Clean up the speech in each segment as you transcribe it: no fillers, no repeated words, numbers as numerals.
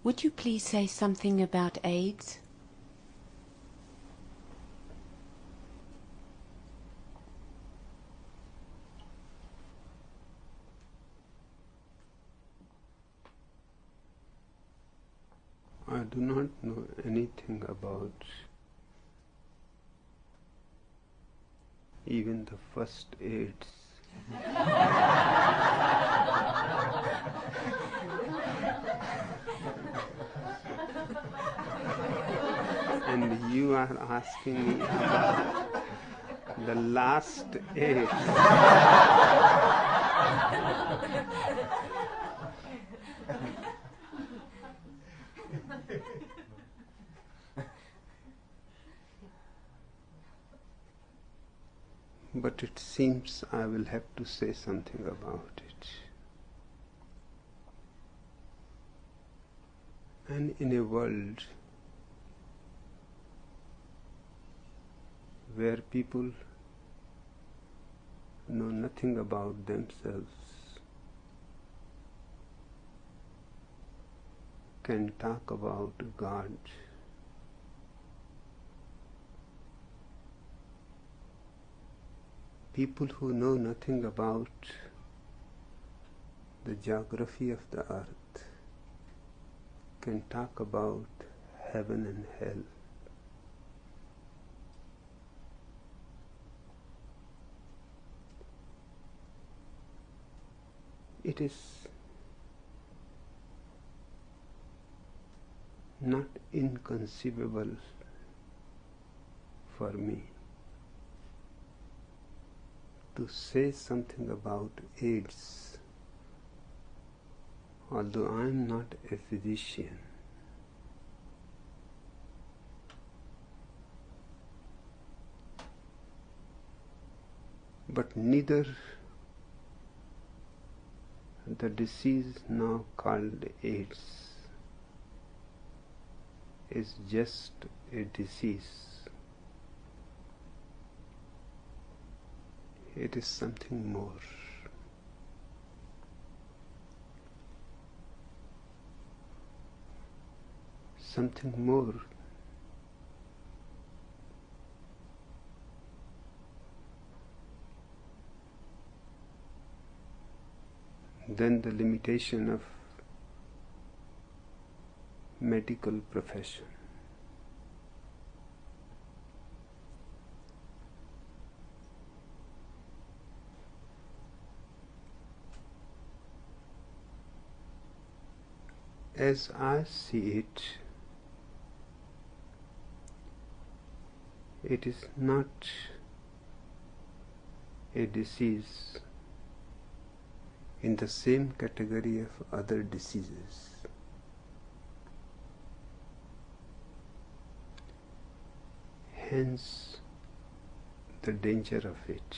Would you please say something about AIDS? I do not know anything about even the first AIDS. And you are asking me about the last AIDS. But it seems I will have to say something about it. And in a world where people know nothing about themselves, can talk about God, people who know nothing about the geography of the earth can talk about heaven and hell. It is not inconceivable for me to say something about AIDS, although I am not a physician. But neither the disease now called AIDS is just a disease. It is something more. Something more than the limitation of medical profession. As I see it, it is not a disease in the same category of other diseases. Hence the danger of it.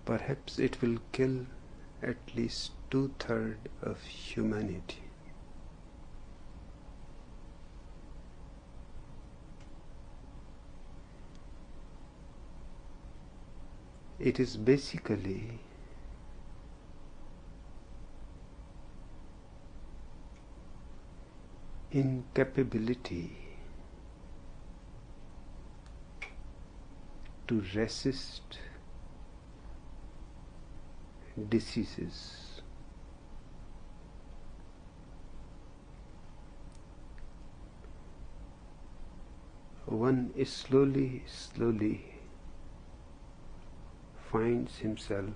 Perhaps it will kill at least 2/3 of humanity. It is basically incapability to resist diseases. One is slowly finds himself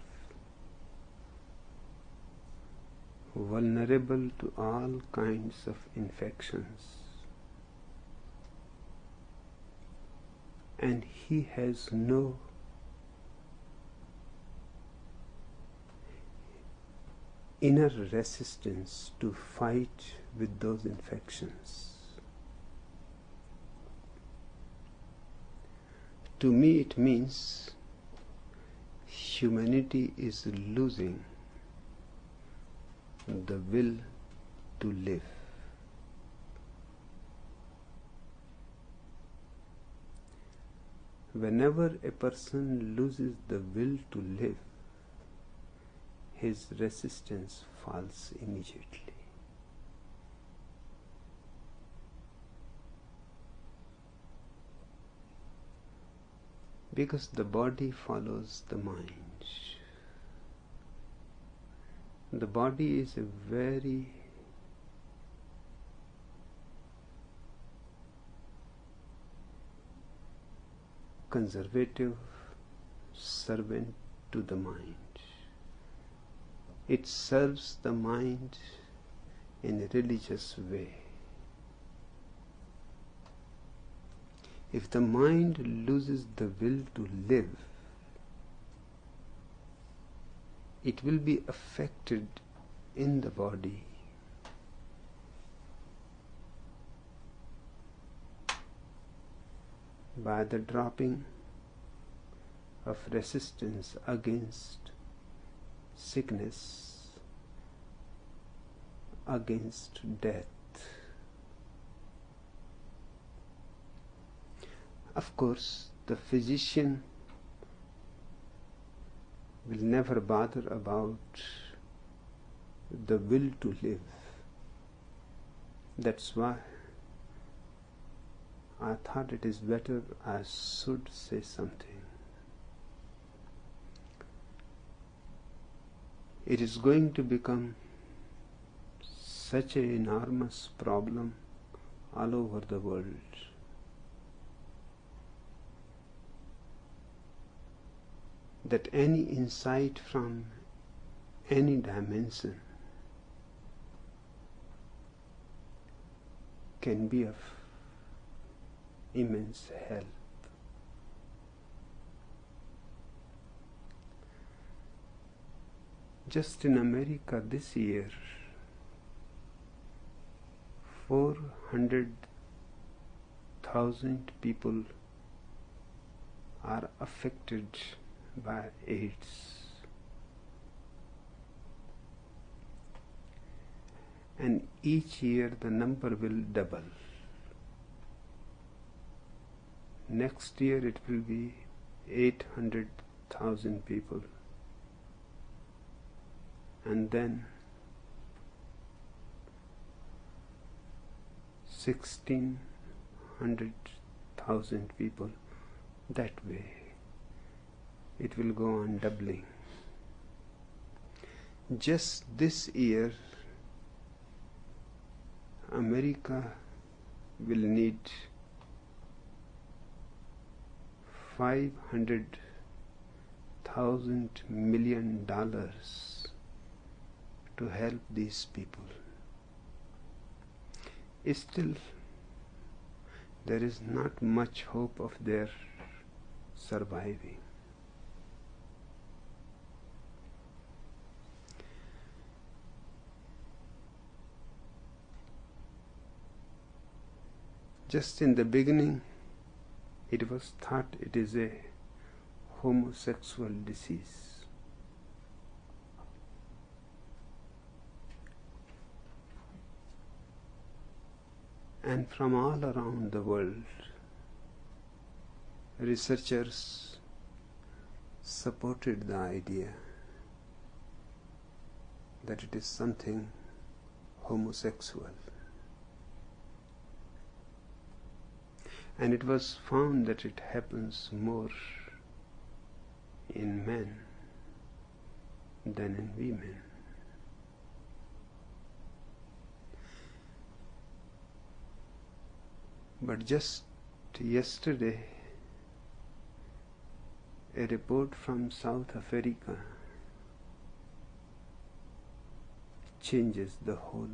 vulnerable to all kinds of infections, and he has no inner resistance to fight with those infections. To me, it means humanity is losing the will to live. Whenever a person loses the will to live, his resistance falls immediately. Because the body follows the mind. The body is a very conservative servant to the mind. It serves the mind in a religious way. If the mind loses the will to live, it will be affected in the body by the dropping of resistance against sickness, against death. Of course, the physician will never bother about the will to live. That's why I thought it is better I should say something. It is going to become such an enormous problem all over the world. That any insight from any dimension can be of immense help. Just in America this year, 400,000 people are affected by AIDS. And each year the number will double. Next year it will be 800,000 people. And then 1,600,000 people. That way it will go on doubling. Just this year, America will need $500,000 million to help these people. Still, there is not much hope of their surviving. Just in the beginning, it was thought it is a homosexual disease. And from all around the world, researchers supported the idea that it is something homosexual. And it was found that it happens more in men than in women. But just yesterday, a report from South Africa changes the whole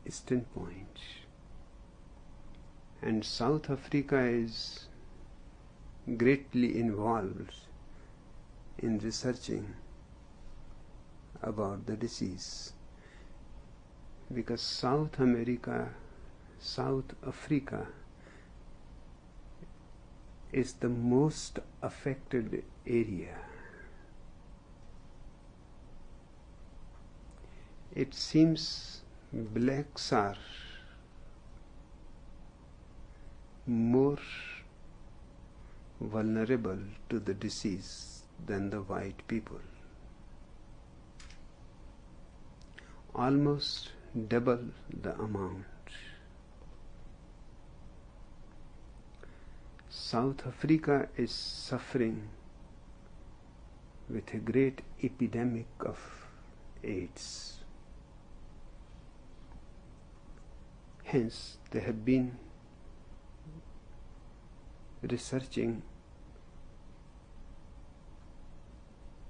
standpoint. And South Africa is greatly involved in researching about the disease, because South Africa is the most affected area. It seems blacks are more vulnerable to the disease than the white people. almost double the amount. South Africa is suffering with a great epidemic of AIDS. Hence, they have been researching.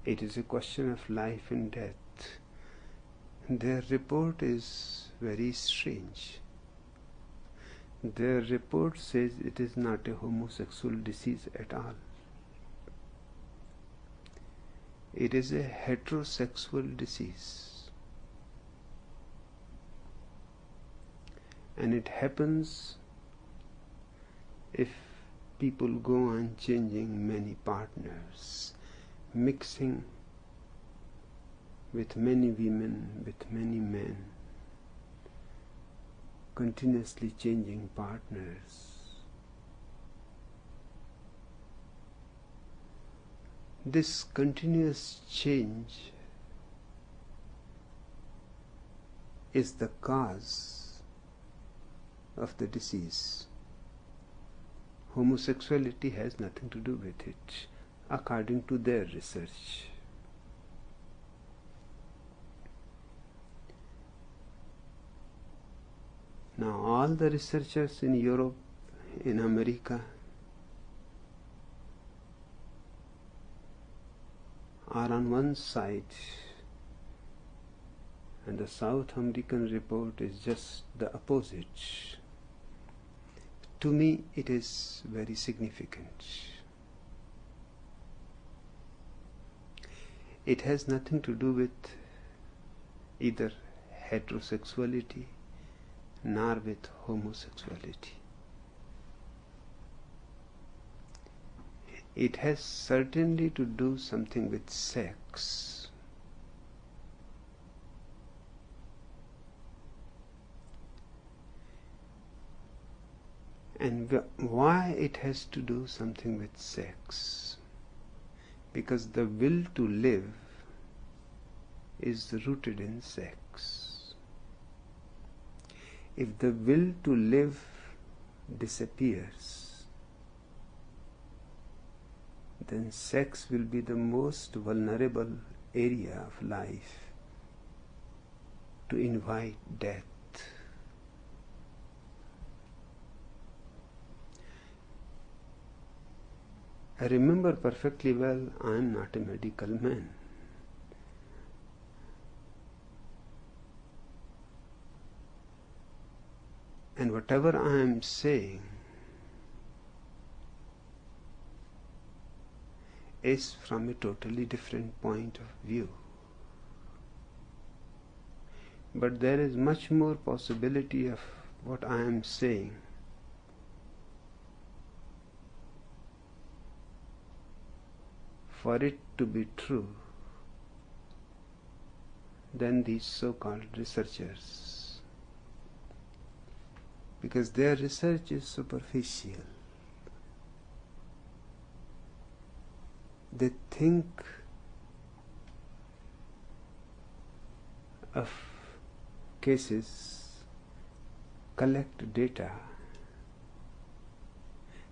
It is a question of life and death. Their report is very strange. Their report says it is not a homosexual disease at all. It is a heterosexual disease. And it happens if people go on changing many partners, mixing with many women, with many men, continuously changing partners. This continuous change is the cause of the disease. Homosexuality has nothing to do with it, according to their research. Now, all the researchers in Europe, in America, are on one side, and the South American report is just the opposite. To me, it is very significant. It has nothing to do with either heterosexuality nor with homosexuality. It has certainly to do something with sex. And why it has to do something with sex? Because the will to live is rooted in sex. If the will to live disappears, then sex will be the most vulnerable area of life to invite death. I remember perfectly well, I am not a medical man. And whatever I am saying is from a totally different point of view. But there is much more possibility of what I am saying for it to be true than these so-called researchers, because their research is superficial. They think of cases, collect data,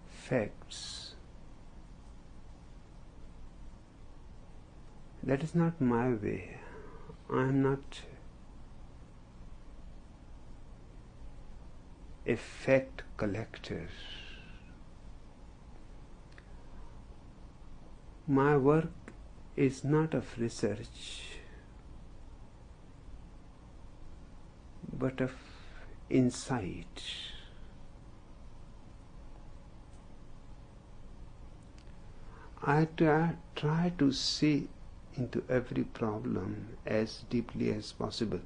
facts. That is not my way. I am not a fact collector. My work is not of research, but of insight. I try to see into every problem as deeply as possible.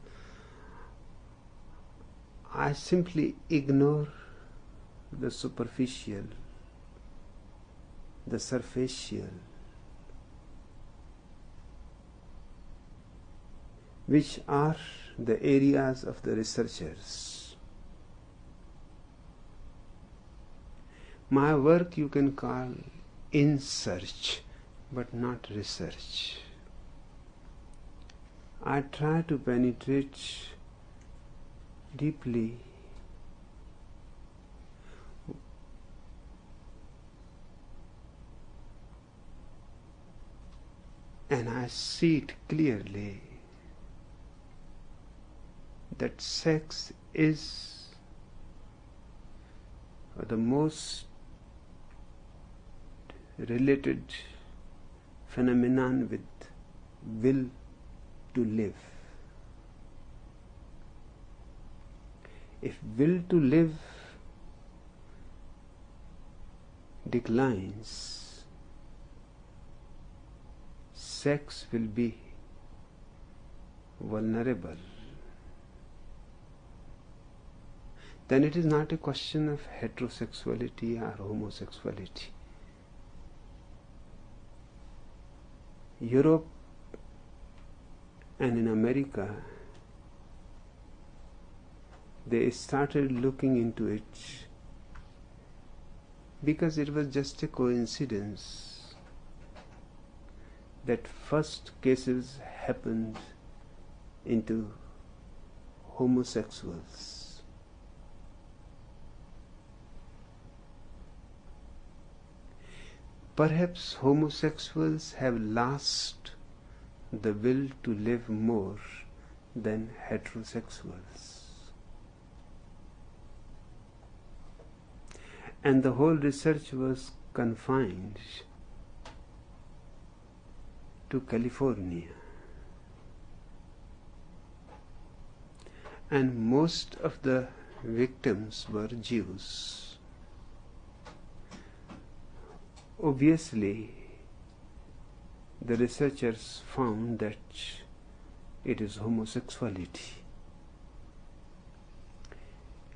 I simply ignore the superficial, the superficial, which are the areas of the researchers. My work you can call in search, but not research. I try to penetrate deeply and I see it clearly that sex is the most related phenomenon with will to live. If will to live declines, sex will be vulnerable. Then it is not a question of heterosexuality or homosexuality. Europe and in America, they started looking into it because it was just a coincidence that first cases happened into homosexuals. Perhaps homosexuals have lost the will to live more than heterosexuals. And the whole research was confined to California. And most of the victims were Jews. Obviously, the researchers found that it is homosexuality.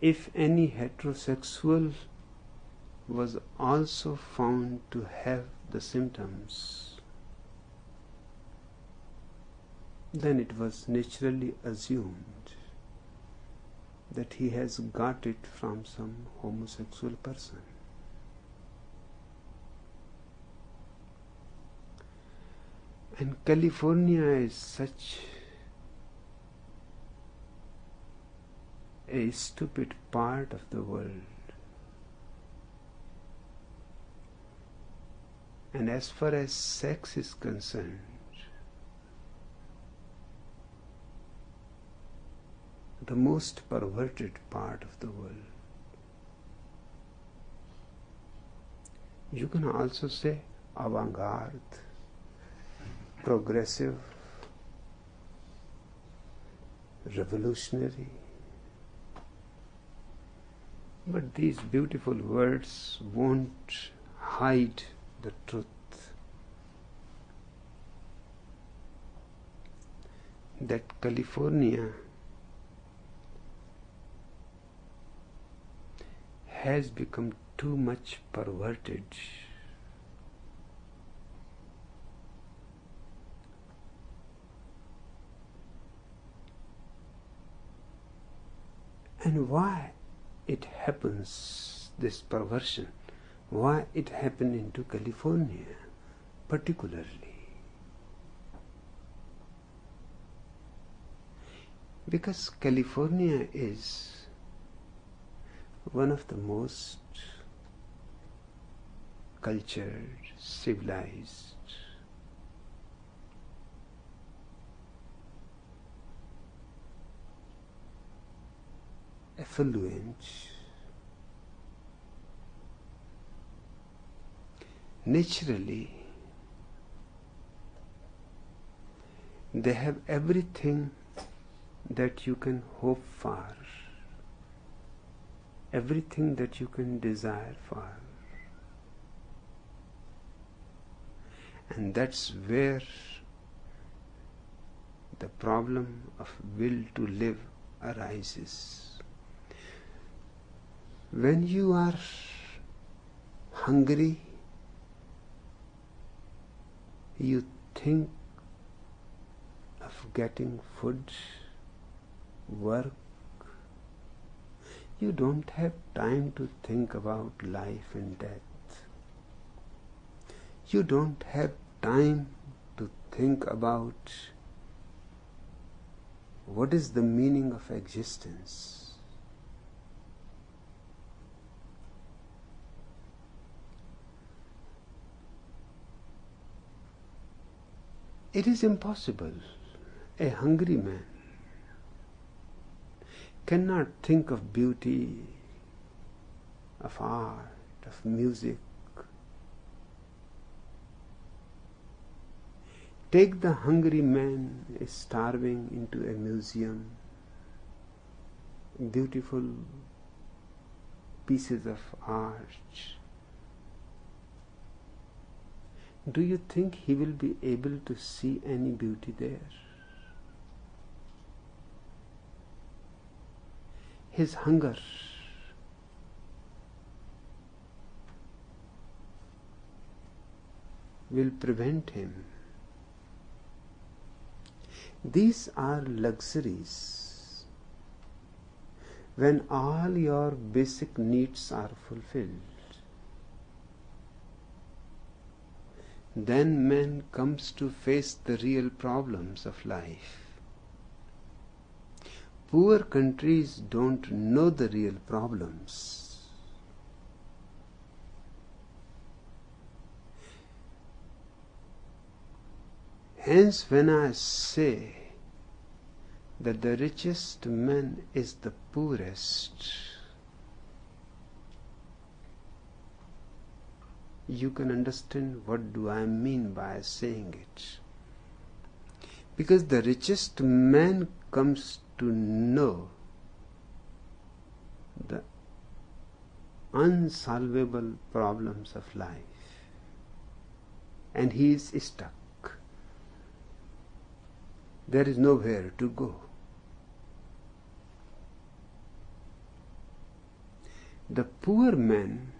If any heterosexual was also found to have the symptoms, then it was naturally assumed that he has got it from some homosexual person. And California is such a stupid part of the world. And as far as sex is concerned, the most perverted part of the world. You can also say avant-garde, progressive, revolutionary. But these beautiful words won't hide the truth. That California has become too much perverted. And why it happens, this perversion, why it happened into California particularly? Because California is one of the most cultured, civilized, affluent, naturally they have everything that you can hope for, everything that you can desire for. And that's where the problem of will to live arises. When you are hungry, you think of getting food, work. You don't have time to think about life and death. You don't have time to think about What is the meaning of existence? It is impossible. A hungry man cannot think of beauty, of art, of music. Take the hungry man starving into a museum, beautiful pieces of art. Do you think he will be able to see any beauty there? His hunger will prevent him. These are luxuries. When all your basic needs are fulfilled, then man comes to face the real problems of life. Poor countries don't know the real problems. Hence, when I say that the richest man is the poorest, you can understand what do I mean by saying it. Because the richest man comes to know the unsolvable problems of life, and he is stuck. There is nowhere to go. The poor man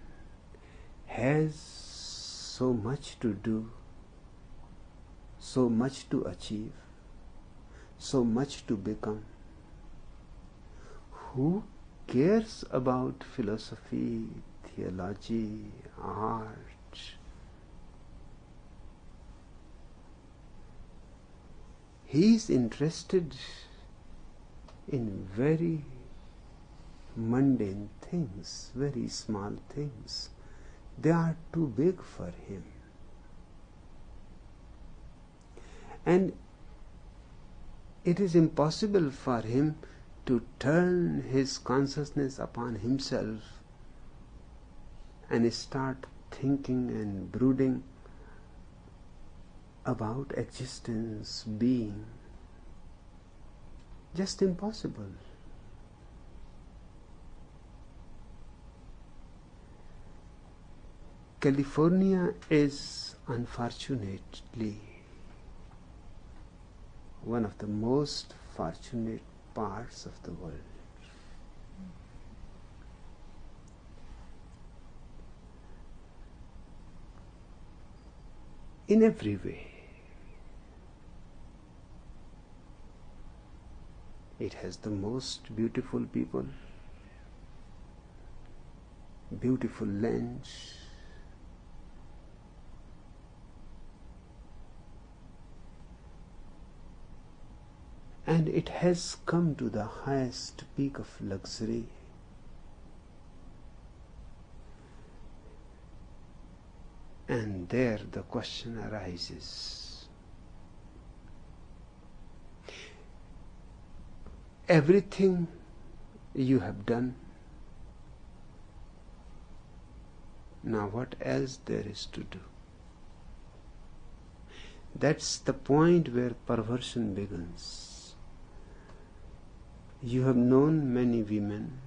has so much to do, so much to achieve, so much to become. Who cares about philosophy, theology, art? He is interested in very mundane things, very small things. They are too big for him. And it is impossible for him to turn his consciousness upon himself and start thinking and brooding about existence, being. Just impossible. California is unfortunately one of the most fortunate parts of the world. In every way. It has the most beautiful people, beautiful lands, and it has come to the highest peak of luxury. And there the question arises. Everything you have done, now what else there is to do? That's the point where perversion begins. You have known many women,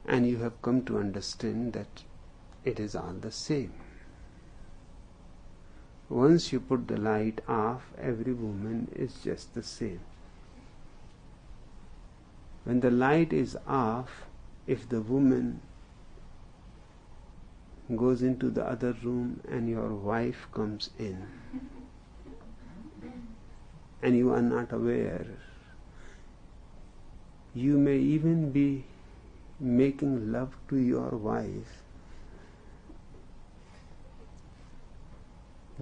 and you have come to understand that it is all the same. Once you put the light off, every woman is just the same. When the light is off, if the woman goes into the other room and your wife comes in, and you are not aware, you may even be making love to your wife,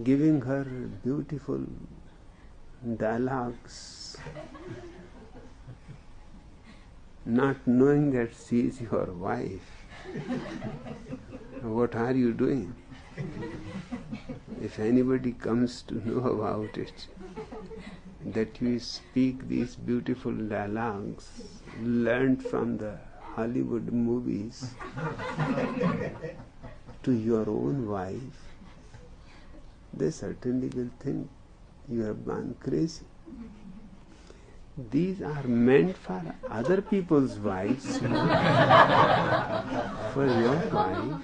giving her beautiful dialogues, not knowing that she is your wife. What are you doing? If anybody comes to know about it, that you speak these beautiful dialogues learned from the Hollywood movies to your own wife, they certainly will think you have gone crazy. These are meant for other people's wives, not for your wife.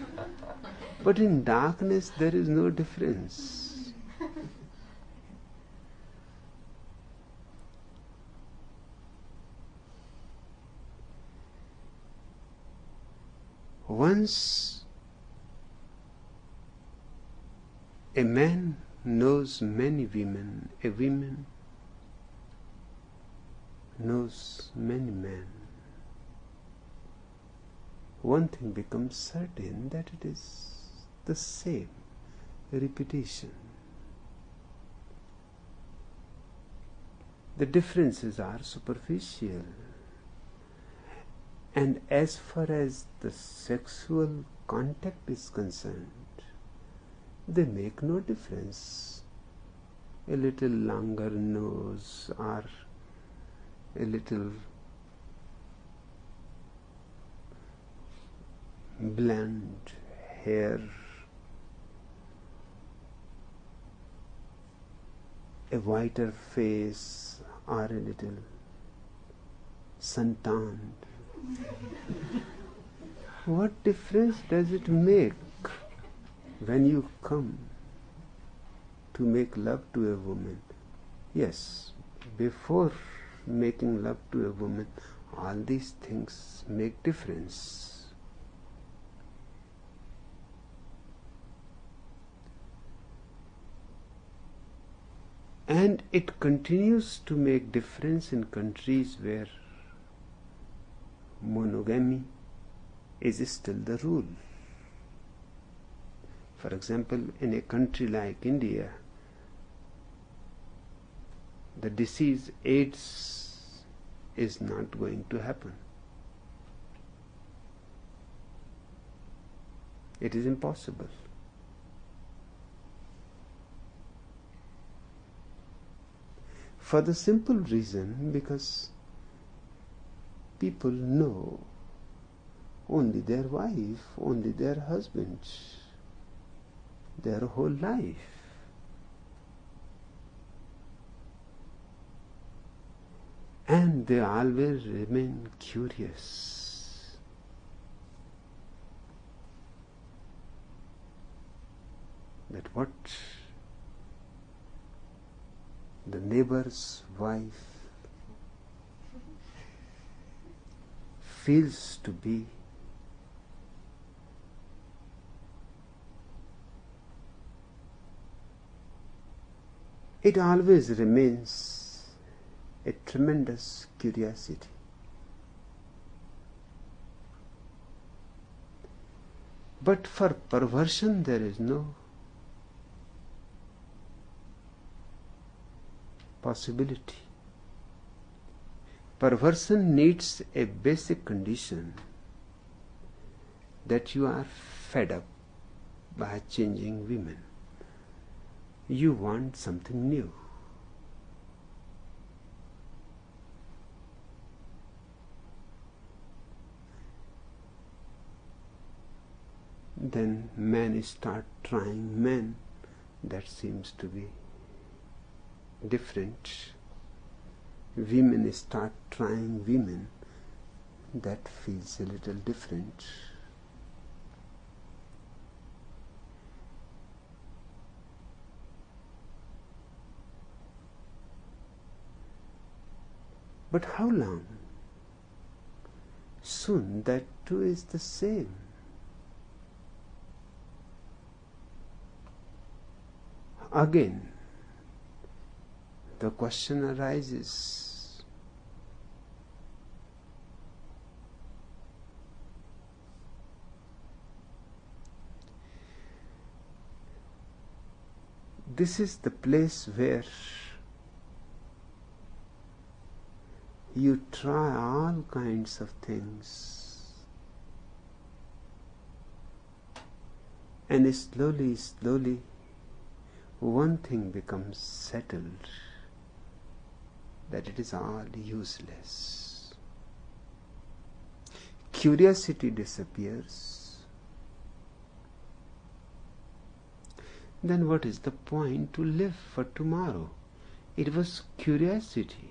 But in darkness there is no difference. Once a man knows many women, a woman knows many men, one thing becomes certain, that it is the same repetition. The differences are superficial, and as far as the sexual contact is concerned, they make no difference. A little longer nose or a little blonde hair, a whiter face or a little sun-tanned. What difference does it make when you come to make love to a woman? Yes, before making love to a woman, all these things make difference. And it continues to make difference in countries where monogamy is still the rule. For example, in a country like India, the disease AIDS is not going to happen. It is impossible. For the simple reason, because people know only their wife, only their husband, their whole life. And they always remain curious. That what the neighbor's wife feels to be it always remains a tremendous curiosity. But for perversion there is no possibility. Perversion needs a basic condition, that you are fed up by changing women. You want something new. Then men start trying men. That seems to be different. Women start trying women. That feels a little different. But how long? Soon that too is the same. Again, the question arises, this is the place where You try all kinds of things, and slowly, slowly, one thing becomes settled, that it is all useless. Curiosity disappears. Then what is the point to live for tomorrow? It was curiosity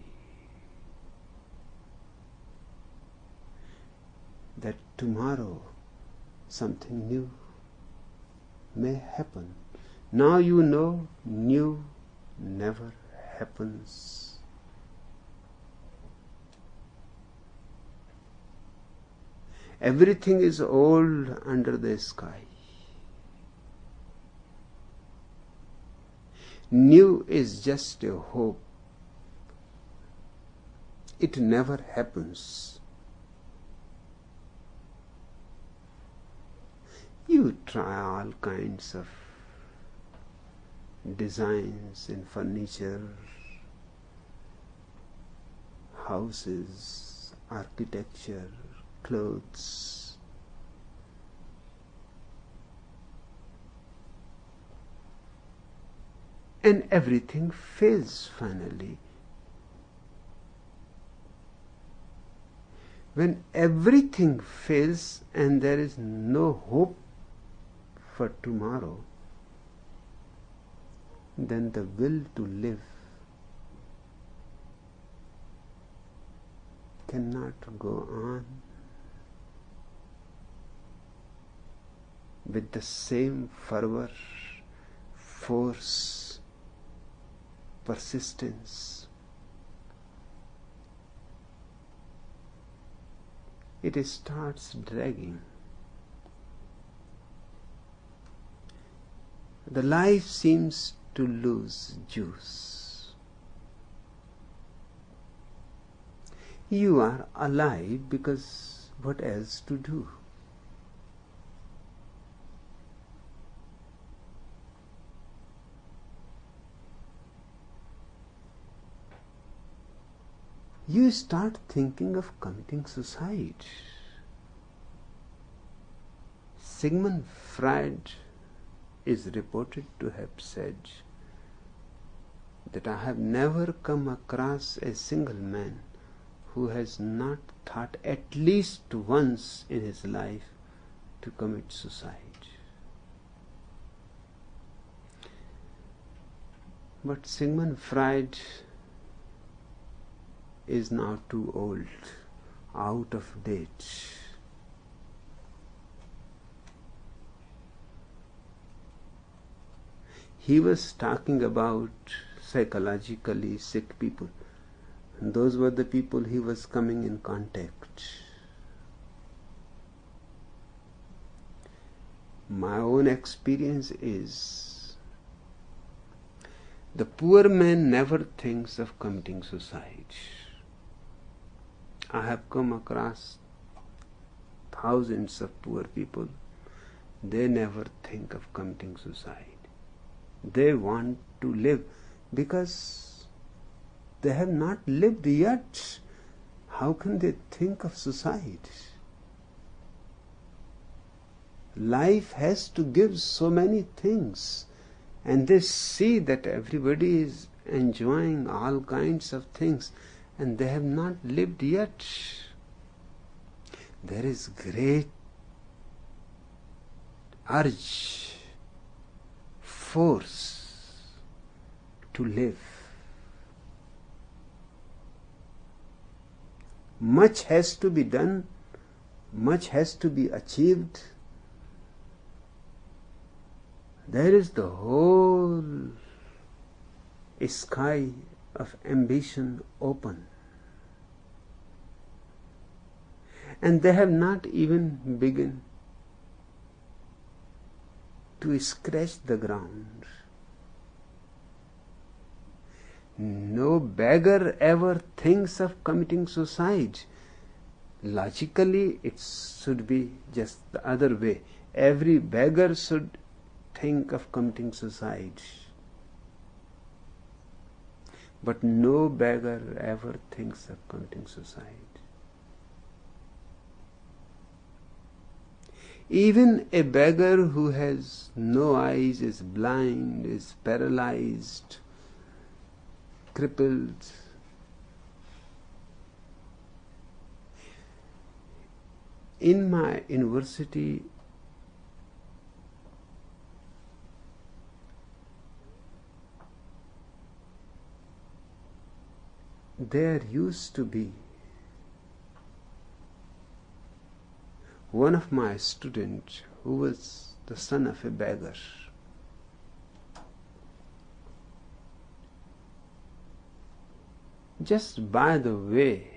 that tomorrow something new may happen. Now you know new never happens. Everything is old under the sky. New is just a hope. It never happens. You try all kinds of designs in furniture, houses, architecture, clothes. And everything fails finally. When everything fails and there is no hope for tomorrow, then the will to live cannot go on with the same fervor, force, persistence. It starts dragging. The life seems to lose juice. You are alive because what else to do? You start thinking of committing suicide. Sigmund Freud is reported to have said that I have never come across a single man who has not thought at least once in his life to commit suicide. But Sigmund Freud is now too old, out of date. He was talking about psychologically sick people. And those were the people he was coming in contact. My own experience is the poor man never thinks of committing suicide. I have come across thousands of poor people. They never think of committing suicide. They want to live because they have not lived yet. How can they think of suicide? Life has to give so many things, and they see that everybody is enjoying all kinds of things, and they have not lived yet. There is great urge, force to live. Much has to be done, much has to be achieved. There is the whole sky of ambition open. And they have not even begun to scratch the ground. No beggar ever thinks of committing suicide. Logically, it should be just the other way. Every beggar should think of committing suicide. But no beggar ever thinks of committing suicide. Even a beggar who has no eyes, is blind, is paralyzed, crippled, in my university, there used to be one of my students who was the son of a beggar. Just by the way,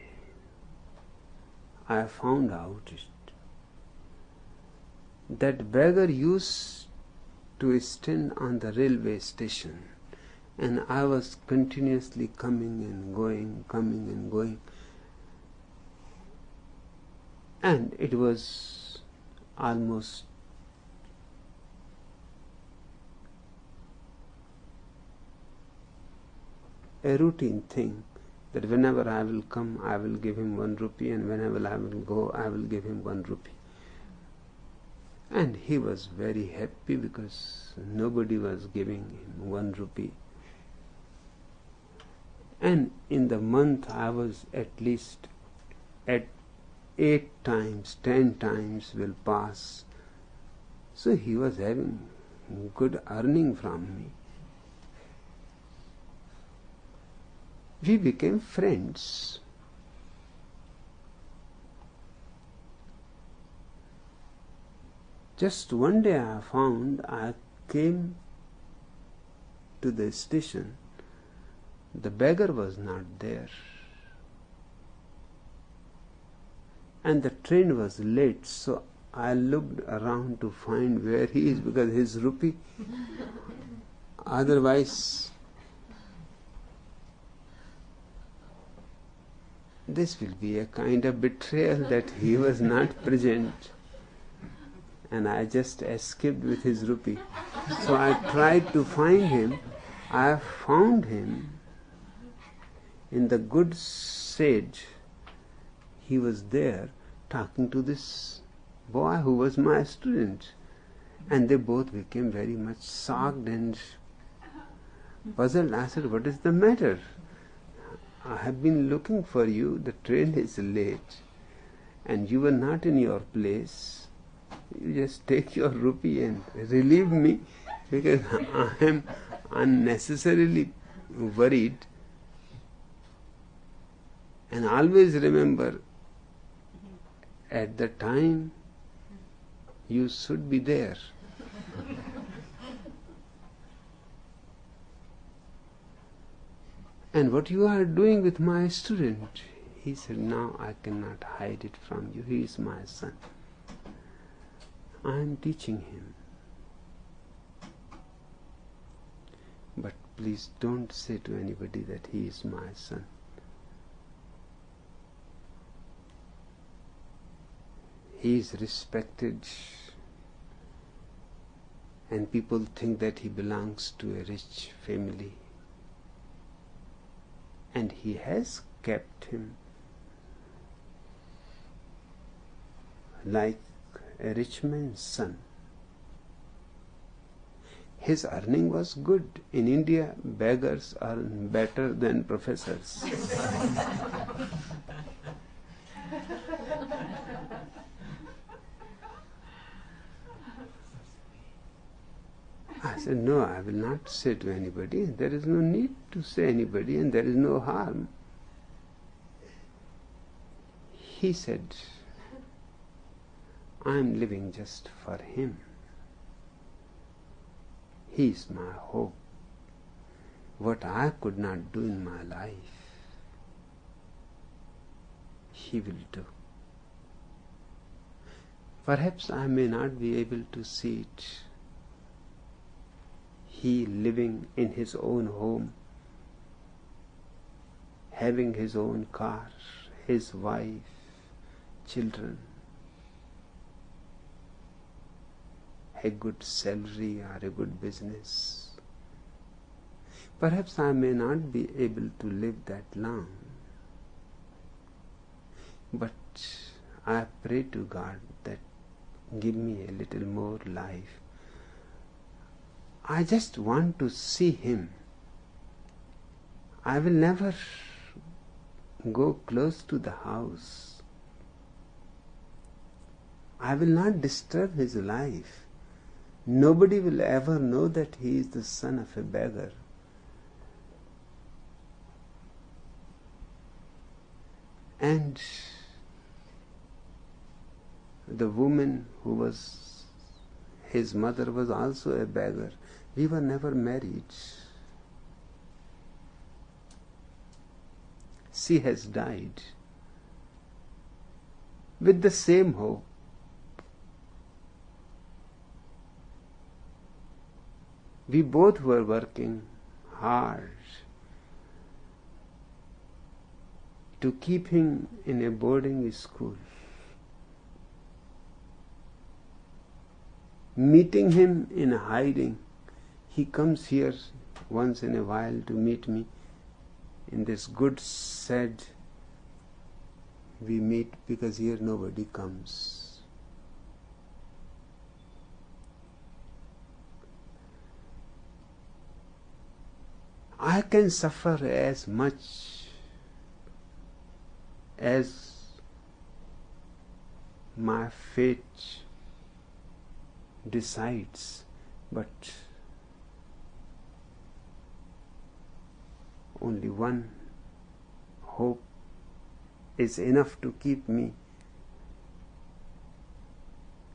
I found out that beggar used to stand on the railway station, and I was continuously coming and going, and it was almost a routine thing that whenever I will come, I will give him 1 rupee, and whenever I will go, I will give him 1 rupee. And he was very happy because nobody was giving him 1 rupee. And in the month I was at least at 8 times, 10 times will pass. So he was having good earning from me. We became friends. Just one day I found I came to the station. The beggar was not there. And the train was late, so I looked around to find where he is, because his rupee. Otherwise, this will be a kind of betrayal that he was not present. And I just escaped with his rupee. So I tried to find him. I found him in the good sage. He was there talking to this boy who was my student. And they both became very much shocked and puzzled. I said, "What is the matter? I have been looking for you. The train is late. And you were not in your place. You just take your rupee and relieve me, because I am unnecessarily worried. And always remember, at the time you should be there." "And what you are doing with my student?" He said, "Now I cannot hide it from you. He is my son. I am teaching him. But please don't say to anybody that he is my son. He is respected, and people think that he belongs to a rich family. And he has kept him like a rich man's son. His earning was good. In India, beggars earn better than professors." I said, "No, I will not say to anybody. There is no need to say anybody, and there is no harm." He said, "I am living just for him. He is my hope. What I could not do in my life, he will do. Perhaps I may not be able to see it. He living in his own home, having his own car, his wife, children, a good salary or a good business. Perhaps I may not be able to live that long, but I pray to God that give me a little more life. I just want to see Him. I will never go close to the house. I will not disturb His life. Nobody will ever know that he is the son of a beggar. And the woman who was his mother was also a beggar. We were never married. She has died with the same hope. We both were working hard to keep him in a boarding school. Meeting him in hiding, he comes here once in a while to meet me. In this good sad, we meet because here nobody comes. I can suffer as much as my fate decides, but only one hope is enough to keep me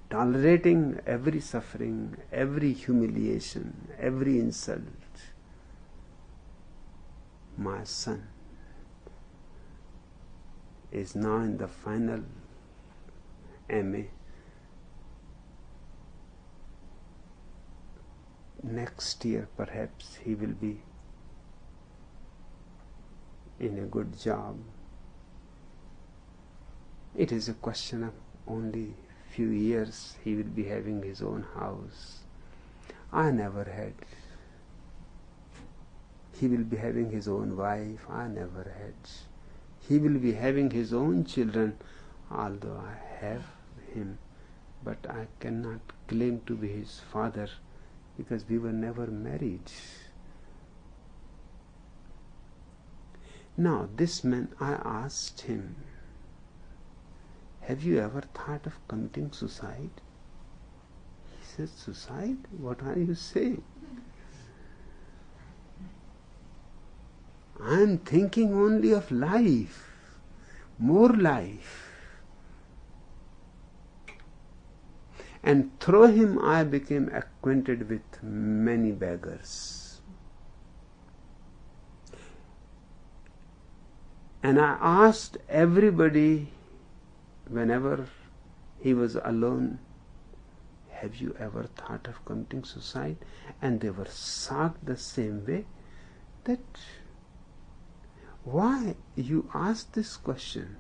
tolerating every suffering, every humiliation, every insult. My son is now in the final MA. Next year perhaps he will be in a good job. It is a question of only few years he will be having his own house. I never had. He will be having his own wife. I never had. He will be having his own children, although I have him, but I cannot claim to be his father because we were never married. Now this man, I asked him, have you ever thought of committing suicide? He said, suicide? What are you saying? I am thinking only of life, more life. And through him I became acquainted with many beggars. And I asked everybody whenever he was alone, have you ever thought of committing suicide? And they were shocked the same way. That why you ask this question?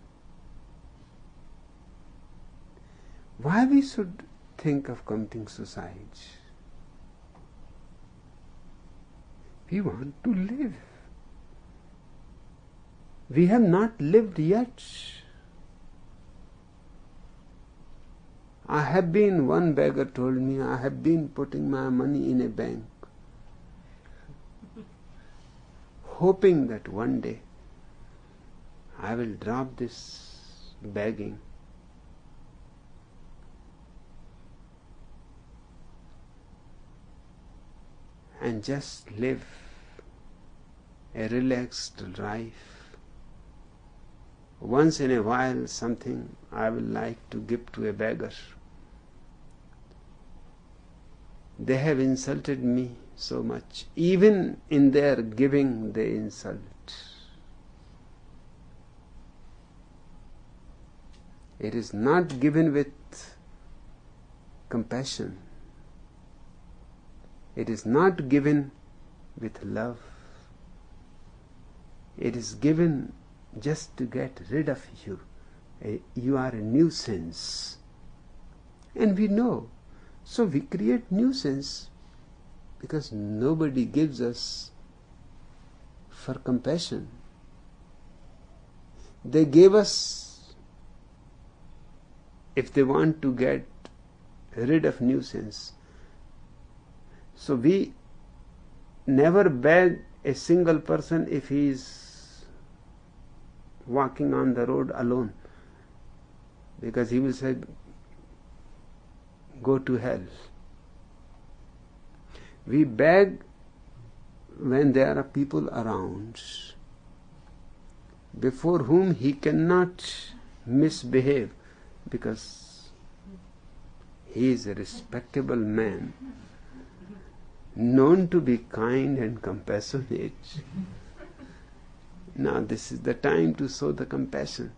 Why we should think of committing suicide? We want to live. We have not lived yet. I have been, one beggar told me, I have been putting my money in a bank, hoping that one day I will drop this begging and just live a relaxed life. Once in a while something I will like to give to a beggar. They have insulted me so much. Even in their giving they insult. It is not given with compassion. It is not given with love. It is given just to get rid of you. You are a nuisance. And we know. So we create nuisance because nobody gives us for compassion. They gave us, if they want to get rid of nuisance. So we never beg a single person if he is walking on the road alone, because he will say, go to hell. We beg when there are people around before whom he cannot misbehave, because he is a respectable man, known to be kind and compassionate. Now this is the time to show the compassion.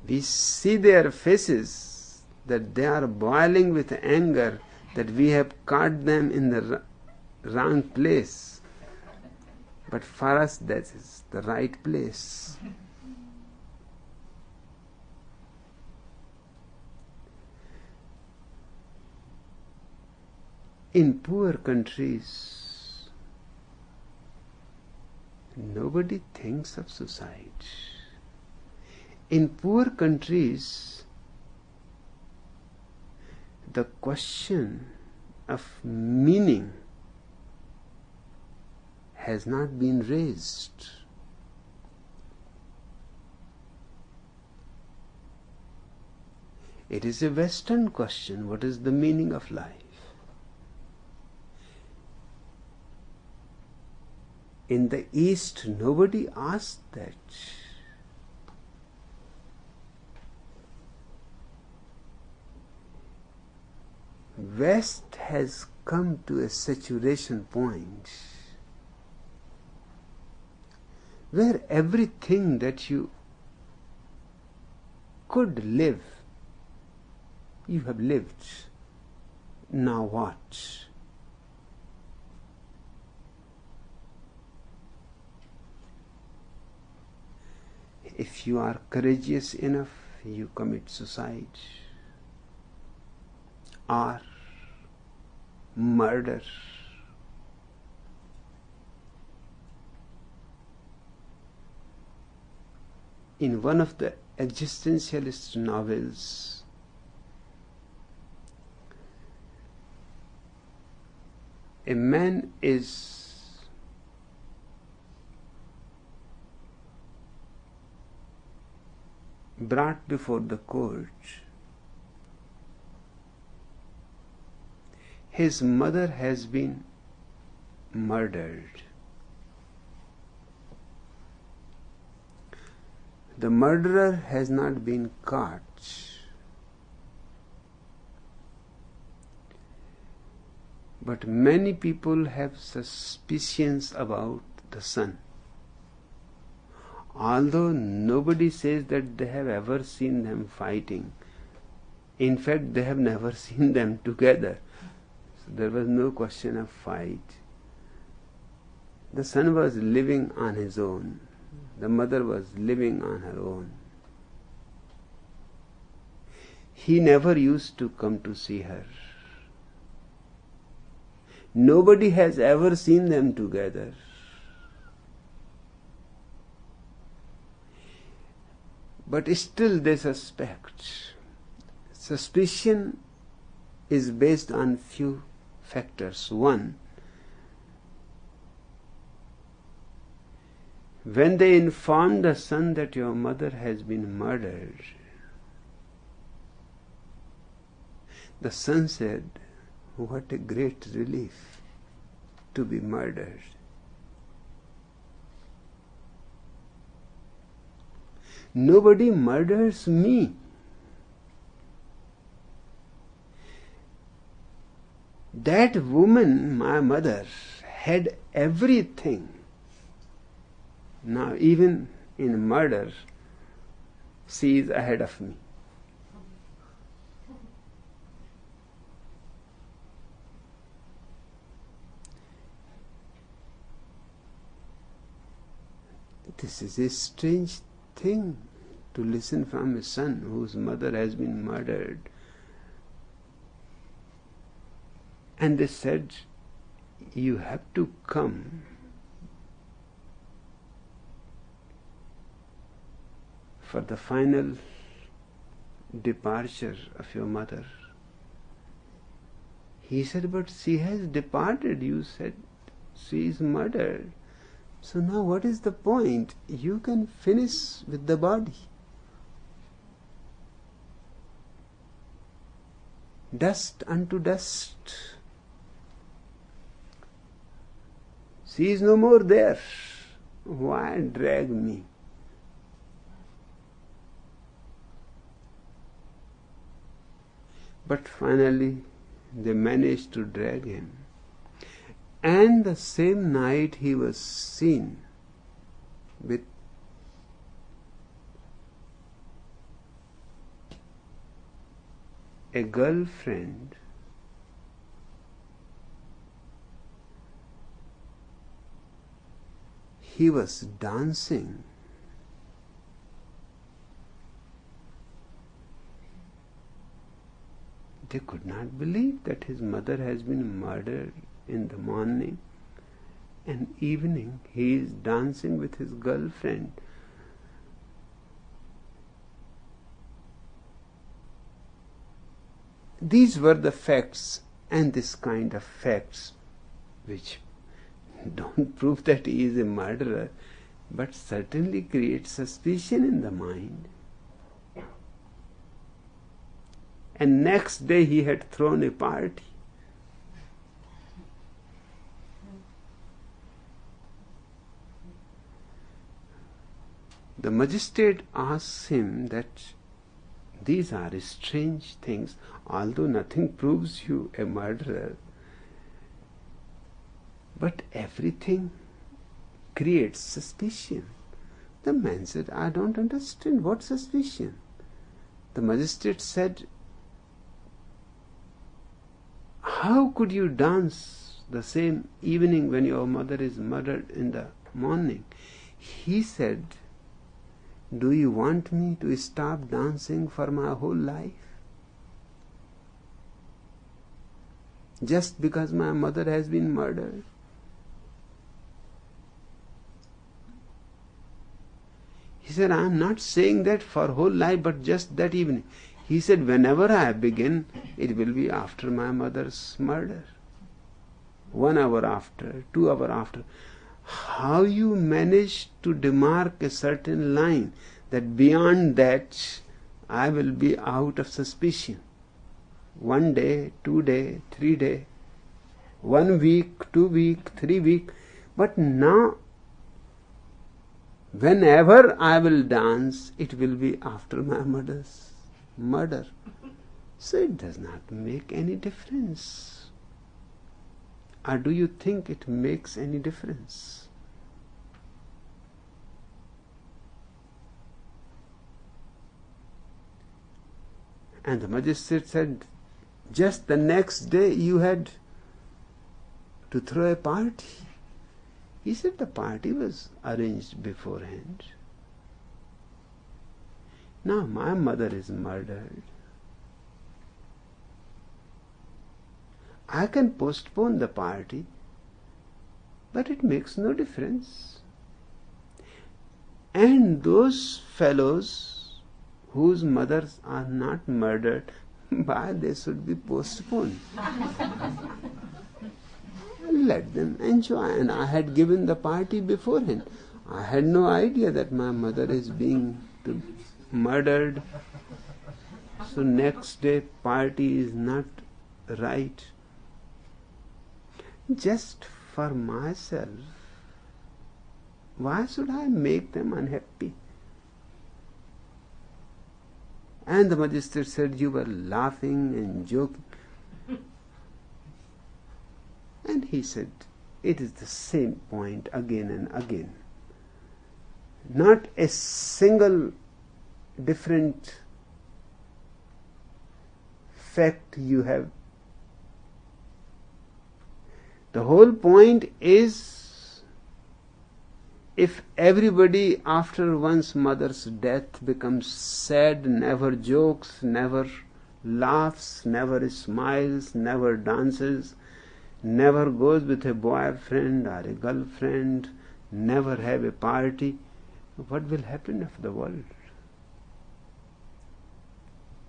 We see their faces that they are boiling with anger, that we have caught them in the wrong place. But for us that is the right place. In poor countries, nobody thinks of suicide. In poor countries, the question of meaning has not been raised. It is a Western question. What is the meaning of life? In the East, nobody asked that. West has come to a saturation point where everything that you could live, you have lived. Now what? If you are courageous enough, you commit suicide or murder. In one of the existentialist novels, a man is brought before the court. His mother has been murdered. The murderer has not been caught. But many people have suspicions about the son. Although nobody says that they have ever seen them fighting. In fact, they have never seen them together. So there was no question of fight. The son was living on his own. The mother was living on her own. He never used to come to see her. Nobody has ever seen them together. But still they suspect. Suspicion is based on few factors. One, when they informed the son that your mother has been murdered, the son said, what a great relief to be murdered. Nobody murders me. That woman, my mother, had everything. Now even in murder, she is ahead of me. This is a strange thing to listen from a son whose mother has been murdered. And they said, you have to come for the final departure of your mother. He said, but she has departed. You said she is murdered. So now what is the point? You can finish with the body. Dust unto dust. She is no more there. Why drag me? But finally they managed to drag him. And the same night he was seen with a girlfriend he was dancing. They could not believe that his mother has been murdered in the morning, and evening he is dancing with his girlfriend. These were the facts, and this kind of facts which don't prove that he is a murderer, but certainly create suspicion in the mind. And next day he had thrown a party. The magistrate asks him that these are strange things, although nothing proves you a murderer, but everything creates suspicion. The man said, I don't understand. What suspicion? The magistrate said, how could you dance the same evening when your mother is murdered in the morning? He said, do you want me to stop dancing for my whole life? Just because my mother has been murdered? He said, I am not saying that for whole life, but just that evening. He said, whenever I begin, it will be after my mother's murder. 1 hour after, 2 hours after. How you manage to demark a certain line that beyond that I will be out of suspicion? 1 day, 2 day, 3 day, 1 week, 2 week, 3 week. But now, whenever I will dance, it will be after my mother's murder. So it does not make any difference. Or do you think it makes any difference? And the magistrate said, just the next day you had to throw a party. He said the party was arranged beforehand. Now my mother is murdered. I can postpone the party, but it makes no difference. And those fellows whose mothers are not murdered, why they should be postponed? Let them enjoy. And I had given the party beforehand. I had no idea that my mother is being murdered. So next day party is not right. Just for myself, why should I make them unhappy? And the magistrate said, you were laughing and joking. And he said, it is the same point again and again. Not a single different fact you have. The whole point is, if everybody after one's mother's death becomes sad, never jokes, never laughs, never smiles, never dances, never goes with a boyfriend or a girlfriend, never have a party, what will happen of the world?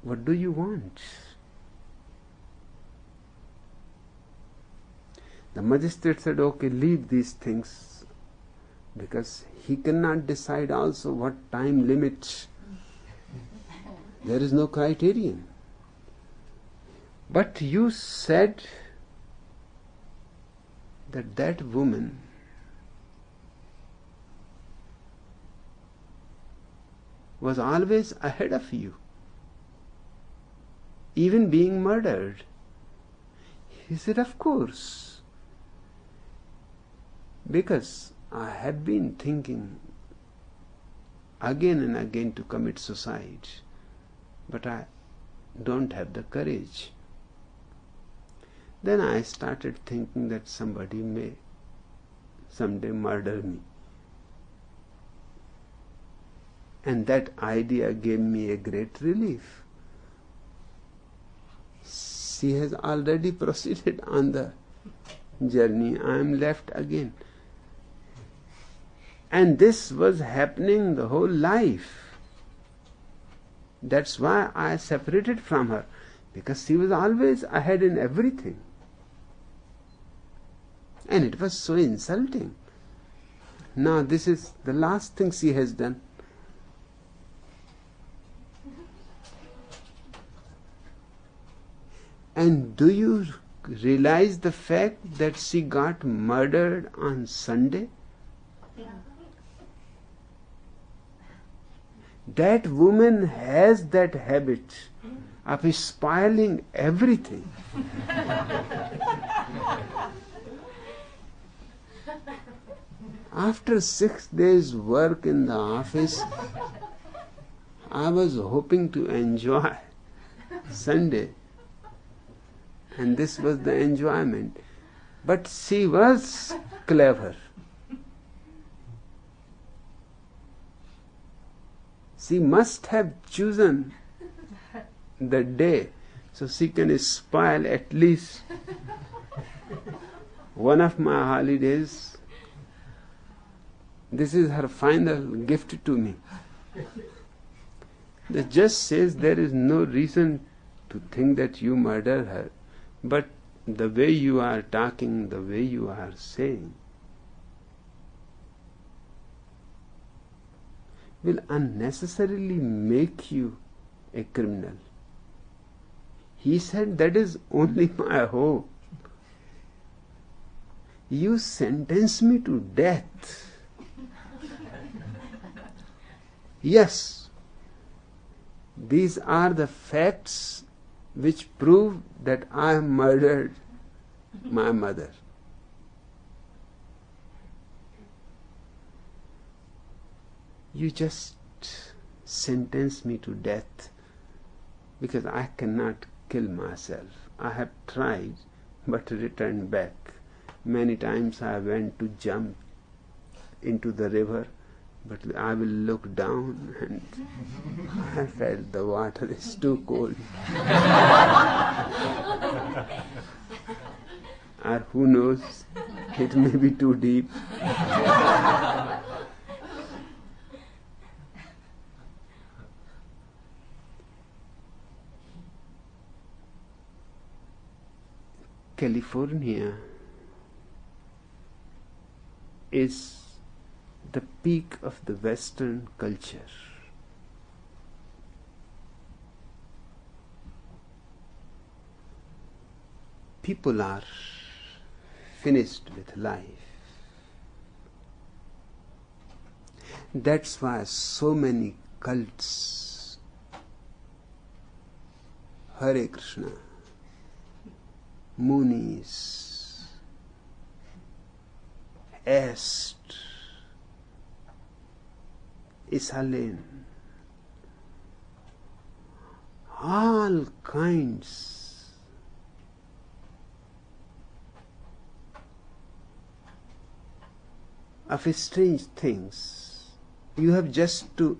What do you want? The magistrate said, okay, leave these things, because he cannot decide also what time limit. There is no criterion. But you said that that woman was always ahead of you, even being murdered. He said, of course, because I have been thinking again and again to commit suicide, but I don't have the courage. Then I started thinking that somebody may someday murder me. And that idea gave me a great relief. She has already proceeded on the journey. I am left again. And this was happening the whole life. That's why I separated from her, because she was always ahead in everything. And it was so insulting. Now this is the last thing she has done. And do you realize the fact that she got murdered on Sunday? That woman has that habit of spoiling everything. After 6 days' work in the office, I was hoping to enjoy Sunday, and this was the enjoyment. But she was clever. She must have chosen the day so she can spoil at least one of my holidays. This is her final gift to me. The judge says there is no reason to think that you murdered her, but the way you are talking, the way you are saying, will unnecessarily make you a criminal. He said, that is only my hope. You sentence me to death. Yes, these are the facts which prove that I murdered my mother. You just sentence me to death because I cannot kill myself. I have tried but returned back. Many times I went to jump into the river, but I will look down and I felt the water is too cold. Or who knows, it may be too deep. California is the peak of the Western culture. People are finished with life. That's why so many cults, Hare Krishna, Munis, Est, Isalen, all kinds of strange things. You have just to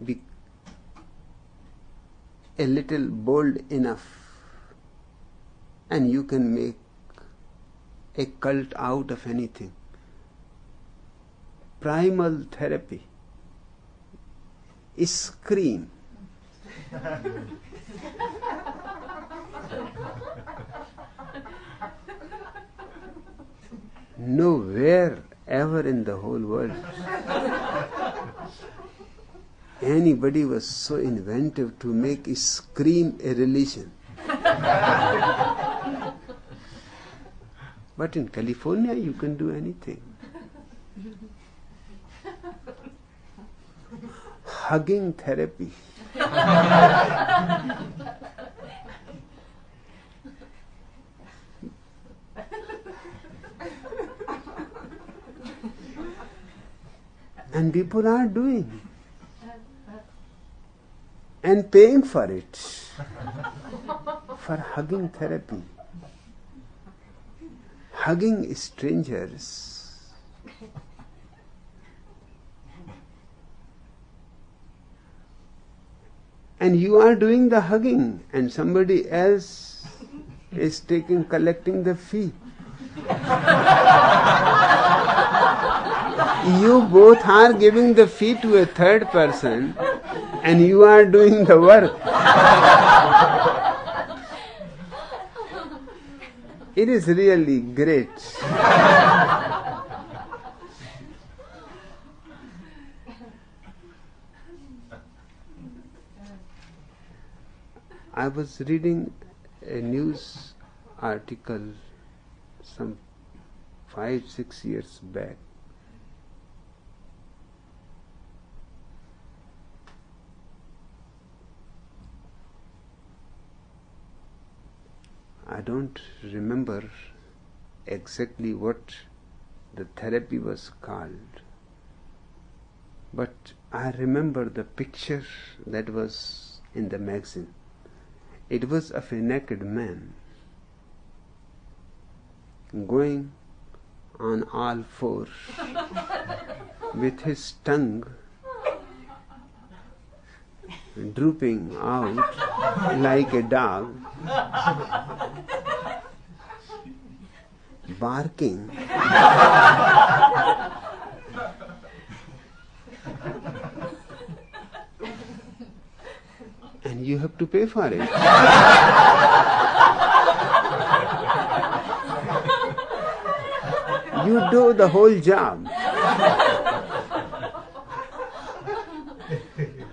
be a little bold enough and you can make a cult out of anything. Primal therapy. scream. Nowhere ever in the whole world anybody was so inventive to make scream a religion. But in California you can do anything. Hugging therapy. And people are doing and paying for it, for hugging therapy, hugging strangers. And you are doing the hugging and somebody else is collecting the fee. You both are giving the fee to a third person and you are doing the work. It is really great. I was reading a news article some 5-6 years back. I don't remember exactly what the therapy was called, but I remember the picture that was in the magazine. It was of a naked man going on all fours with his tongue drooping out like a dog, barking. And you have to pay for it. You do the whole job.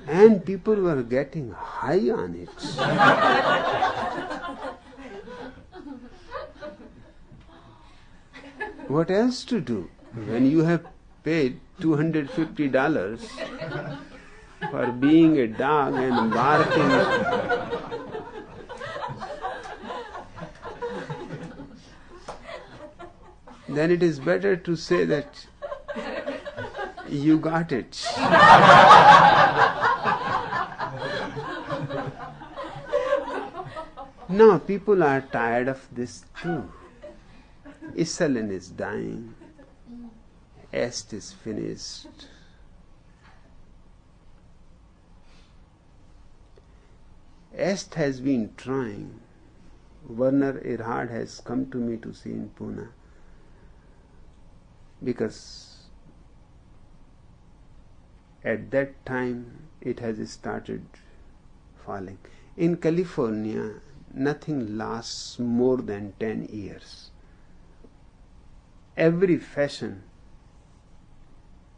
And people were getting high on it. What else to do when you have paid $250 for being a dog and barking? Then it is better to say that you got it. Now people are tired of this too. Iselin is dying. Est is finished. Est has been trying. Werner Erhard has come to me to see in Pune because at that time it has started falling. In California, nothing lasts more than 10 years. Every fashion,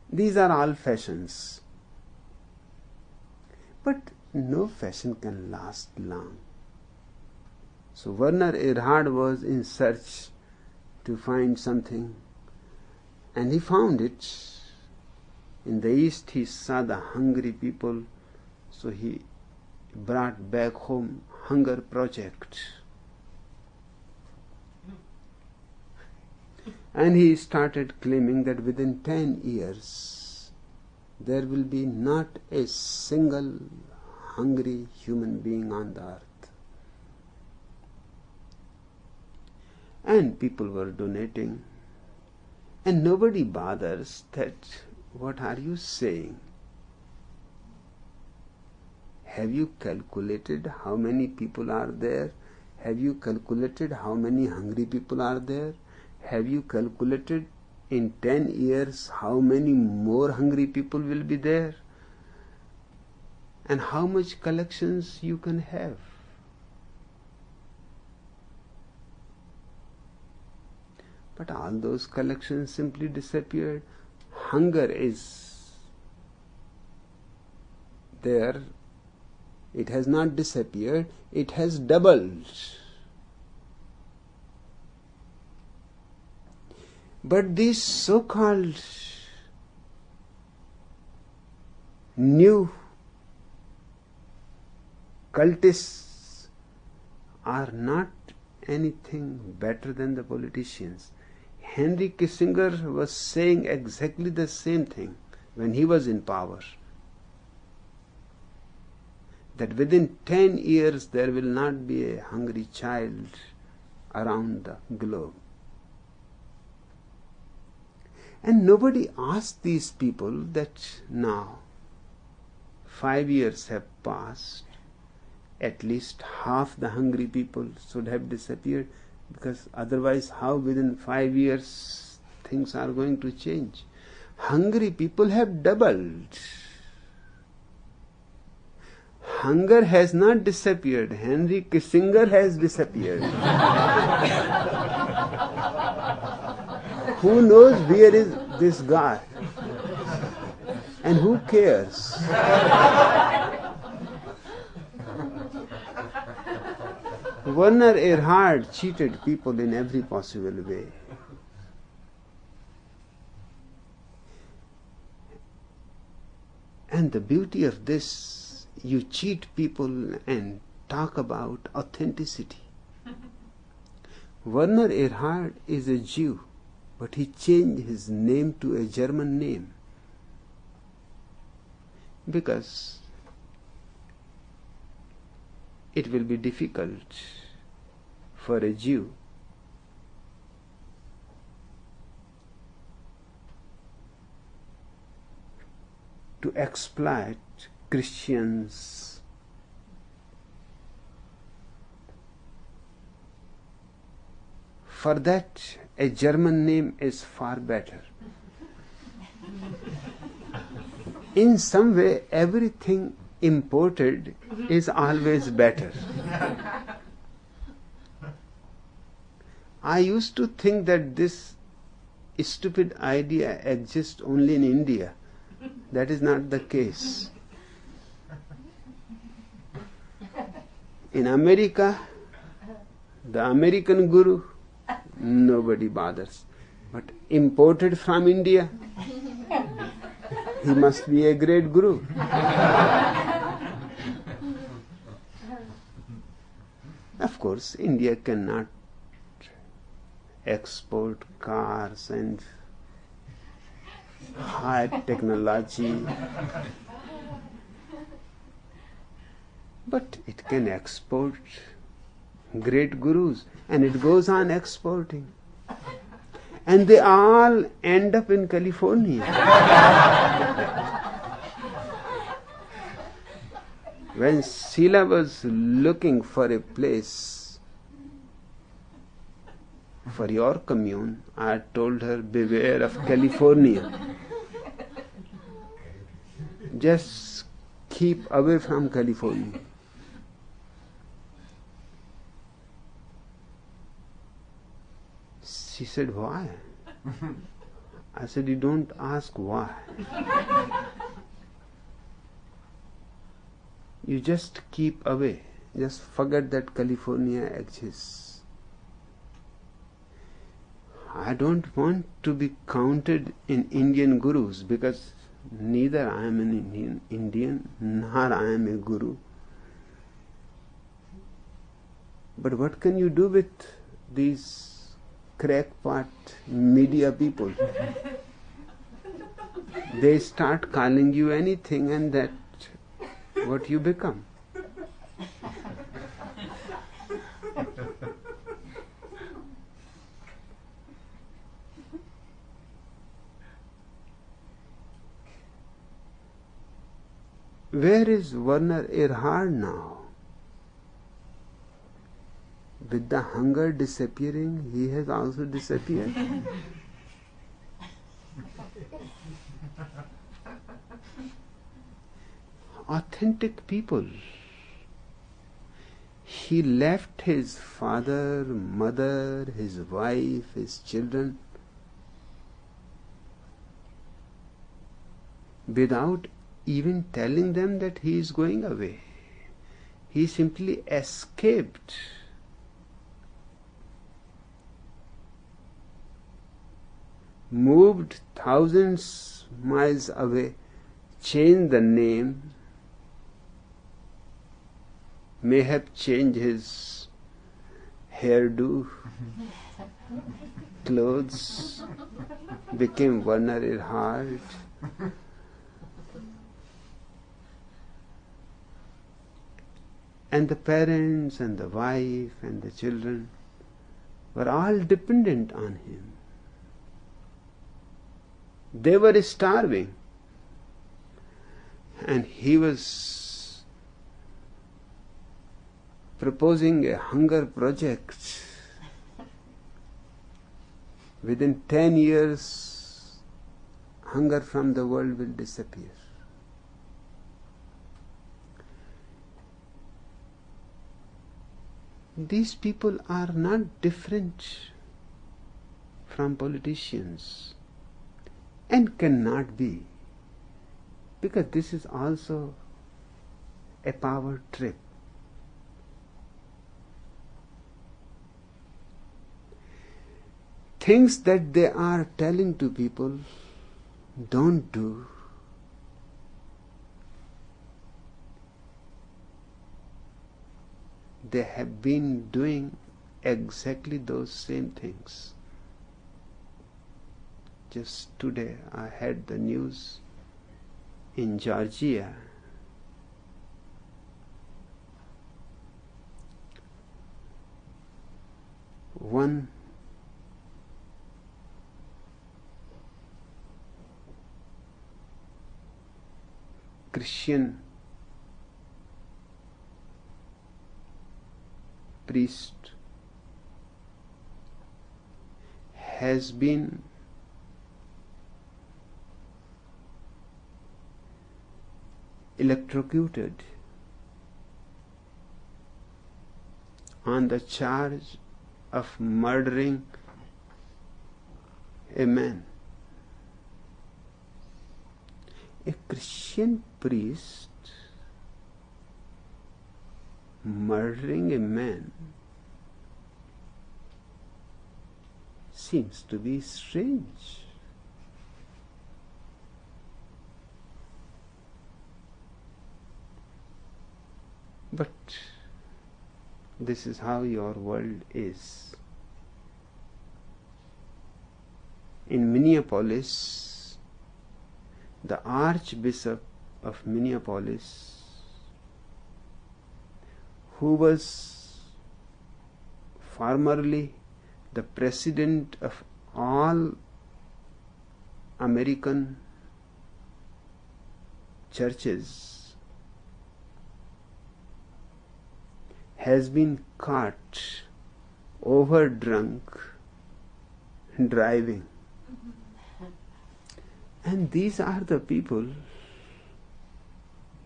these are all fashions, but no fashion can last long. So Werner Erhard was in search to find something, and he found it. In the East he saw the hungry people, so he brought back home Hunger Project. And he started claiming that within 10 years there will be not a single hungry human being on the earth. And people were donating, and nobody bothers that what are you saying? Have you calculated how many people are there? Have you calculated how many hungry people are there? Have you calculated in 10 years how many more hungry people will be there? and how much collections you can have. But all those collections simply disappeared. Hunger is there. It has not disappeared, it has doubled. But these so-called new cultists are not anything better than the politicians. Henry Kissinger was saying exactly the same thing when he was in power, that within 10 years there will not be a hungry child around the globe. And nobody asked these people that now 5 years have passed, at least half the hungry people should have disappeared, because otherwise how within 5 years things are going to change? Hungry people have doubled. Hunger has not disappeared. Henry Kissinger has disappeared. Who knows where is this guy? And who cares? Werner Erhard cheated people in every possible way. And the beauty of this, you cheat people and talk about authenticity. Werner Erhard is a Jew, but he changed his name to a German name because it will be difficult for a Jew to exploit Christians. For that, a German name is far better. In some way, everything imported is always better. I used to think that this stupid idea exists only in India. That is not the case. In America, the American guru, nobody bothers. But imported from India, he must be a great guru. Of course, India cannot export cars and high technology, but it can export great gurus, and it goes on exporting. And they all end up in California. When Sheila was looking for a place for your commune, I told her, beware of California. Just keep away from California. She said, why? I said, you don't ask why. You just keep away. Just forget that California exists. I don't want to be counted in Indian gurus because neither I am an Indian nor I am a guru. But what can you do with these crackpot media people? They start calling you anything, and that what you become. Where is Werner Erhard now? With the hunger disappearing, he has also disappeared. authentic people. He left his father, mother, his wife, his children without even telling them that he is going away. He simply escaped. Moved thousands miles away, changed the name, may have changed his hairdo, clothes, became Werner Hart. And the parents and the wife and the children were all dependent on him. They were starving, and he was proposing a hunger project. Within 10 years, hunger from the world will disappear. These people are not different from politicians, and cannot be, because this is also a power trip. Things that they are telling to people, don't do. They have been doing exactly those same things. Just today I had the news in Georgia. One Christian priest has been electrocuted on the charge of murdering a man. A Christian priest murdering a man seems to be strange. But this is how your world is. In Minneapolis, the Archbishop of Minneapolis, who was formerly the president of all American churches, has been caught overdrunk driving. And these are the people.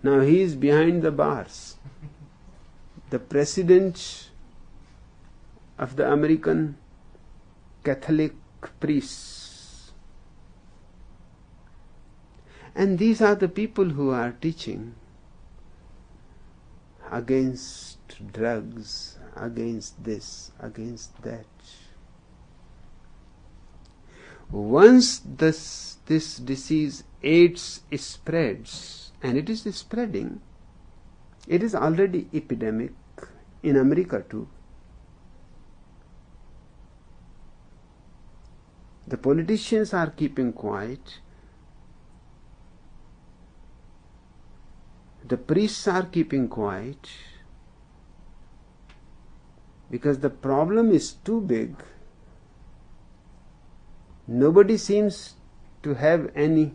Now he is behind the bars. The president of the American Catholic priests. And these are the people who are teaching against drugs, against this, against that. Once this disease AIDS spreads, and it is spreading, it is already epidemic in America too. The politicians are keeping quiet. The priests are keeping quiet because the problem is too big. Nobody seems to have any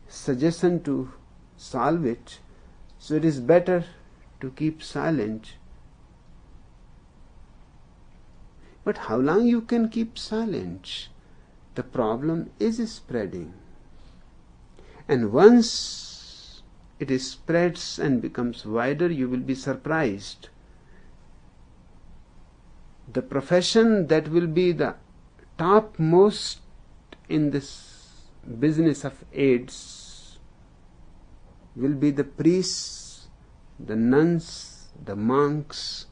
suggestion to solve it, so it is better to keep silent. But how long you can keep silent? The problem is spreading. And once it spreads and becomes wider, you will be surprised. The profession that will be the topmost in this business of AIDS will be the priests, the nuns, the monks.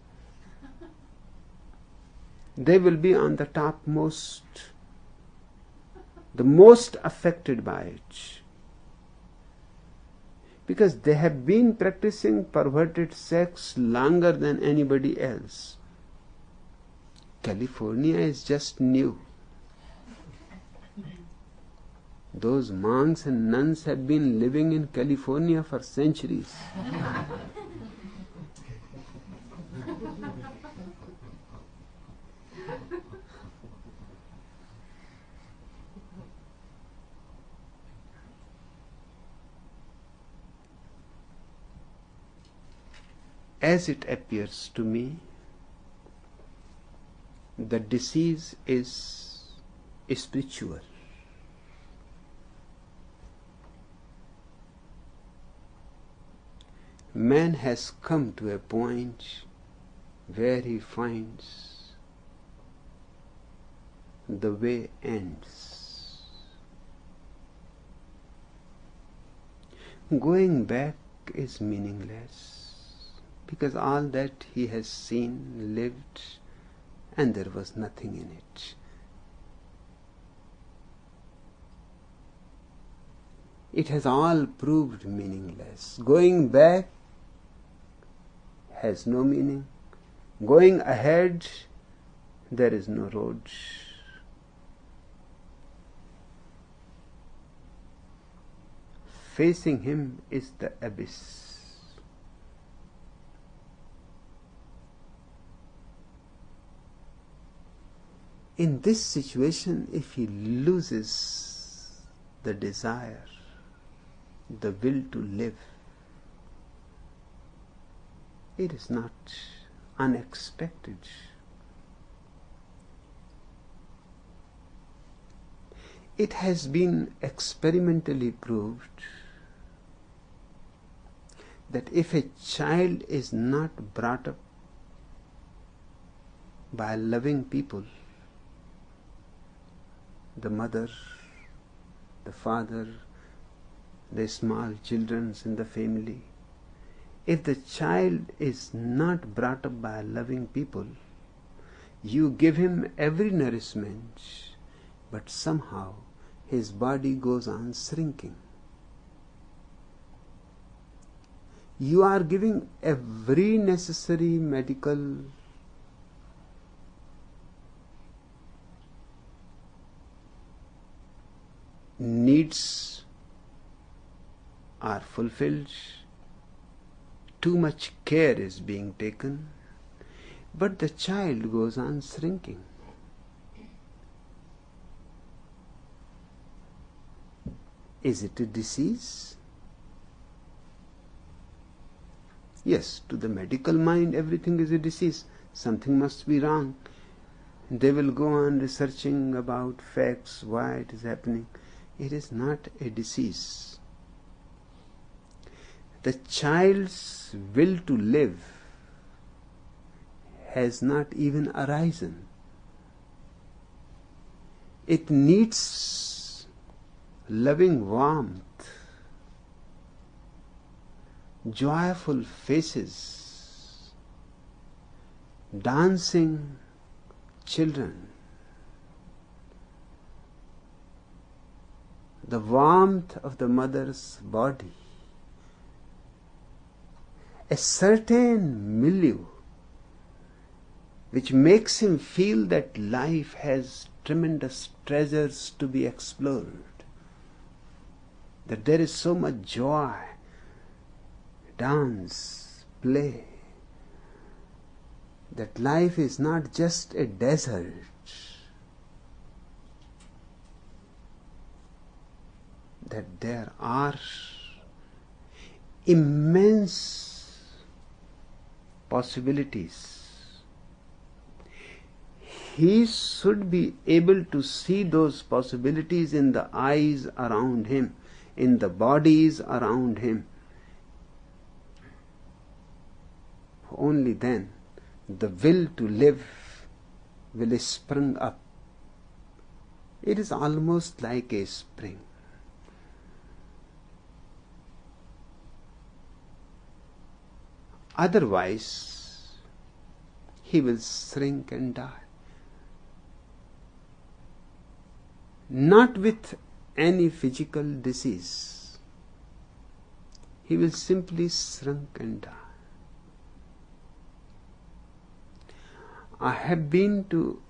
They will be on the topmost, the most affected by it, because they have been practicing perverted sex longer than anybody else. California is just new. Those monks and nuns have been living in California for centuries. As it appears to me, the disease is spiritual. Man has come to a point where he finds the way ends. Going back is meaningless, because all that he has seen, lived, and there was nothing in it. It has all proved meaningless. Going back has no meaning. Going ahead, there is no road. Facing him is the abyss. In this situation, if he loses the desire, the will to live, it is not unexpected. It has been experimentally proved that if a child is not brought up by loving people, the mother, the father, the small children in the family, if the child is not brought up by loving people, you give him every nourishment, but somehow his body goes on shrinking. You are giving every necessary medical needs are fulfilled, too much care is being taken, but the child goes on shrinking. Is it a disease? Yes, to the medical mind everything is a disease. Something must be wrong. They will go on researching about facts, why it is happening. It is not a disease. The child's will to live has not even arisen. It needs loving warmth, joyful faces, dancing children, the warmth of the mother's body, a certain milieu which makes him feel that life has tremendous treasures to be explored, that there is so much joy, dance, play, that life is not just a desert, that there are immense possibilities. He should be able to see those possibilities in the eyes around him, in the bodies around him, only then the will to live will spring up. It is almost like a spring. Otherwise, he will shrink and die. Not with any physical disease. He will simply shrink and die. I have been to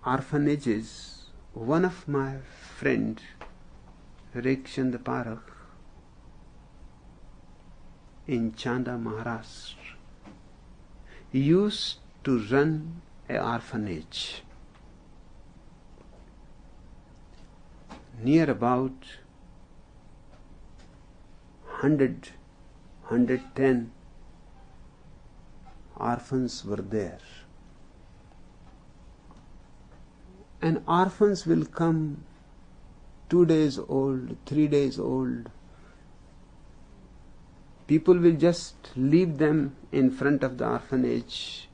orphanages. One of my friends, Rekchand Parakh, in Chanda, Maharashtra, used to run an orphanage near about 110 orphans were there. And orphans will come 2 days old, 3 days old. People will just leave them in front of the orphanage.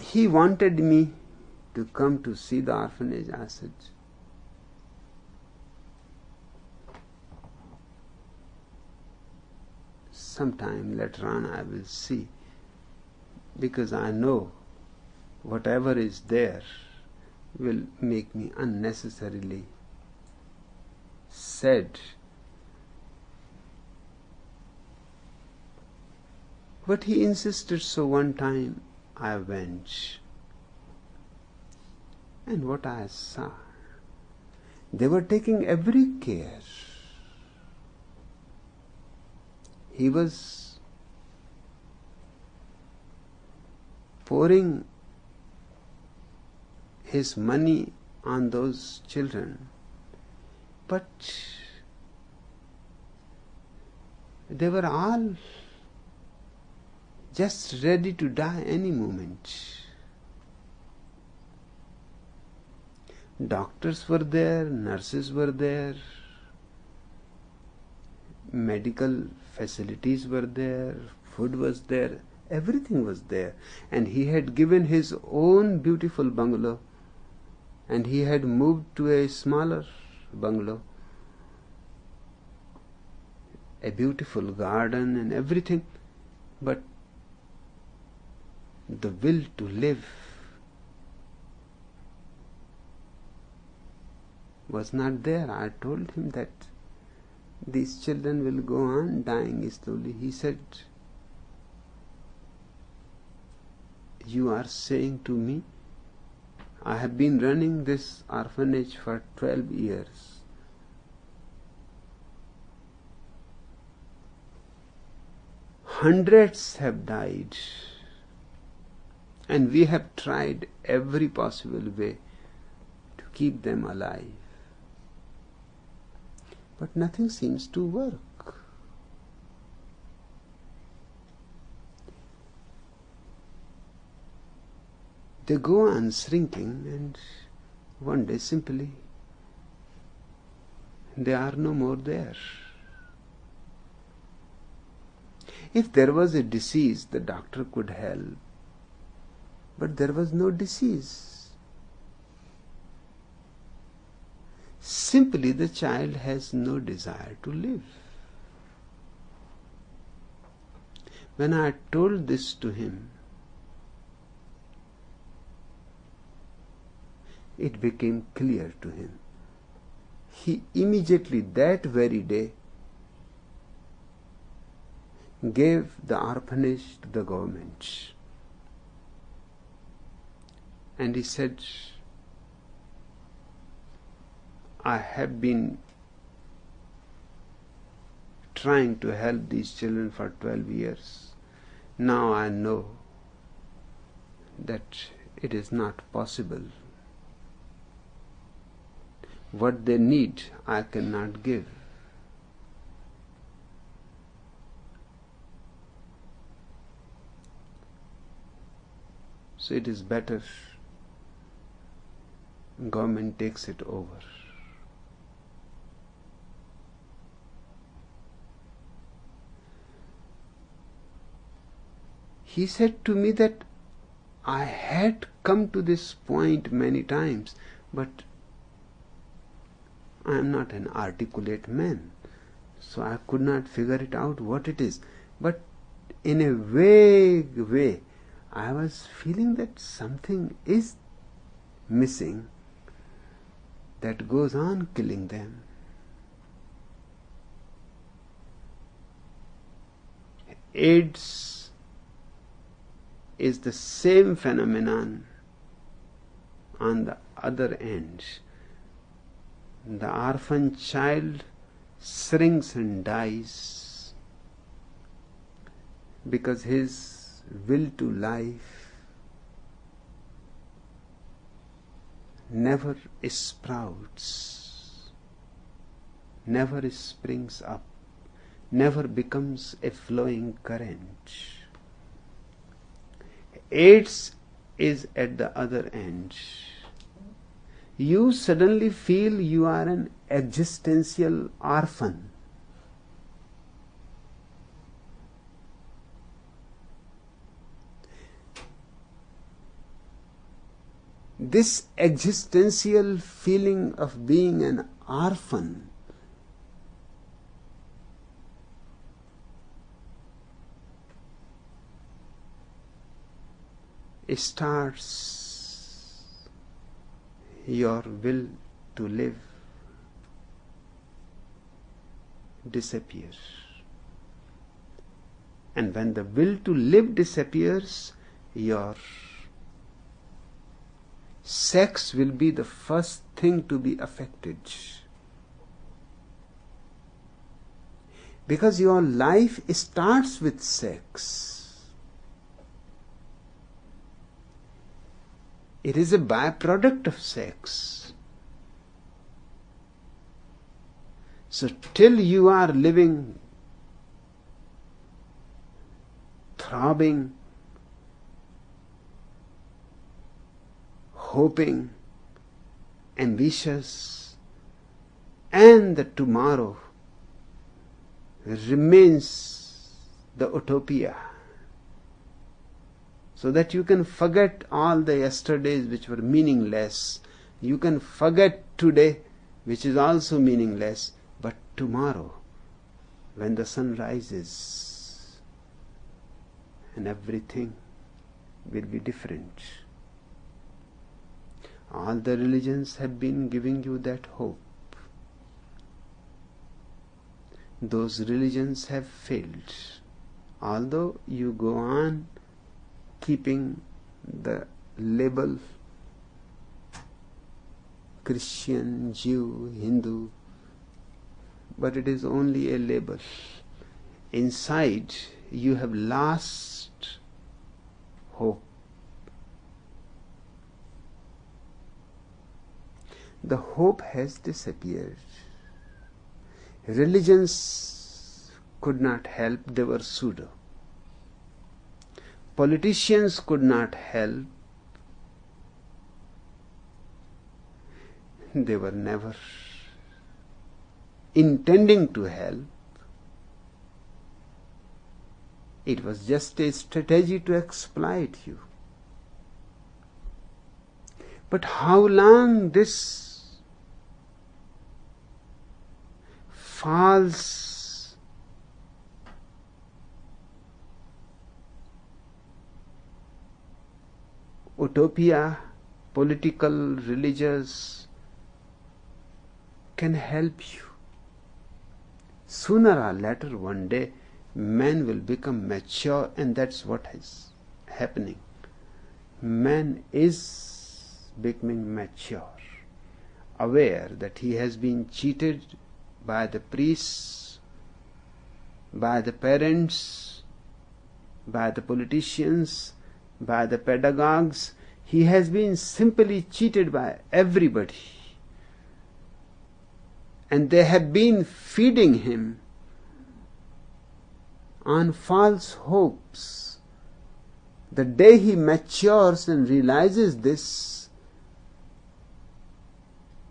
He wanted me to come to see the orphanage. I said, sometime later on I will see, because I know whatever is there will make me unnecessarily sad. But he insisted, so one time I went. And what I saw, they were taking every care. He was pouring his money on those children, but they were all just ready to die any moment. Doctors were there, nurses were there, medical facilities were there, food was there, everything was there. And he had given his own beautiful bungalow, and he had moved to a smaller bungalow, a beautiful garden and everything. But the will to live was not there. I told him that these children will go on dying slowly. He said, you are saying to me, I have been running this orphanage for 12 years. Hundreds have died, and we have tried every possible way to keep them alive. But nothing seems to work. They go on shrinking, and one day simply they are no more there. If there was a disease, the doctor could help, but there was no disease. Simply the child has no desire to live. When I told this to him, it became clear to him. He immediately, that very day, gave the orphanage to the government. And he said, I have been trying to help these children for 12 years. Now I know that it is not possible. What they need, I cannot give. So it is better government takes it over. he said to me that I had come to this point many times, but I am not an articulate man, so I could not figure it out what it is. But in a vague way, I was feeling that something is missing that goes on killing them. AIDS is the same phenomenon on the other end. The orphan child shrinks and dies because his will to life never sprouts, never springs up, never becomes a flowing current. AIDS is at the other end. You suddenly feel you are an existential orphan. This existential feeling of being an orphan starts your will to live disappear. And when the will to live disappears, your sex will be the first thing to be affected. Because your life starts with sex. It is a byproduct of sex. So till you are living, throbbing, hoping, ambitious, and the tomorrow remains the utopia, so that you can forget all the yesterdays which were meaningless. You can forget today, which is also meaningless, but tomorrow, when the sun rises, and everything will be different. All the religions have been giving you that hope. Those religions have failed. Although you go on keeping the label Christian, Jew, Hindu, but it is only a label. Inside you have lost hope. The hope has disappeared. Religions could not help, they were pseudo. Politicians could not help, they were never intending to help. It was just a strategy to exploit you. But how long this false utopia, political, religious, can help you? Sooner or later, one day, man will become mature, and that's what is happening. Man is becoming mature, aware that he has been cheated by the priests, by the parents, by the politicians, by the pedagogues. He has been simply cheated by everybody. And they have been feeding him on false hopes. The day he matures and realizes this,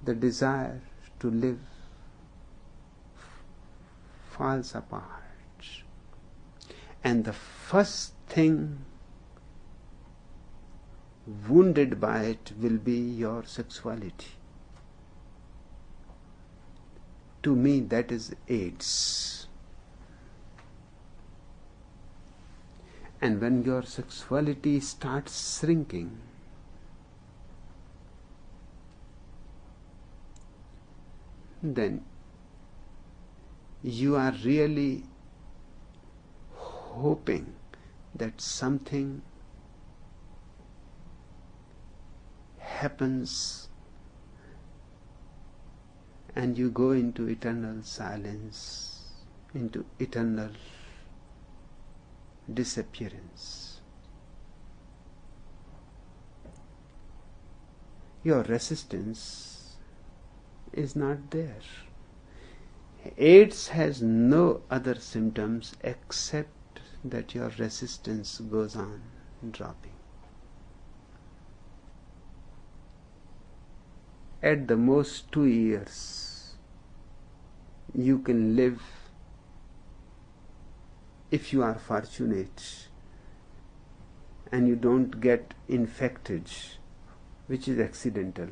the desire to live falls apart. And the first thing wounded by it will be your sexuality. To me, that is AIDS. And when your sexuality starts shrinking, then you are really hoping that something happens and you go into eternal silence, into eternal disappearance. Your resistance is not there. AIDS has no other symptoms except that your resistance goes on dropping. At the most 2 years, you can live, if you are fortunate and you don't get infected, which is accidental.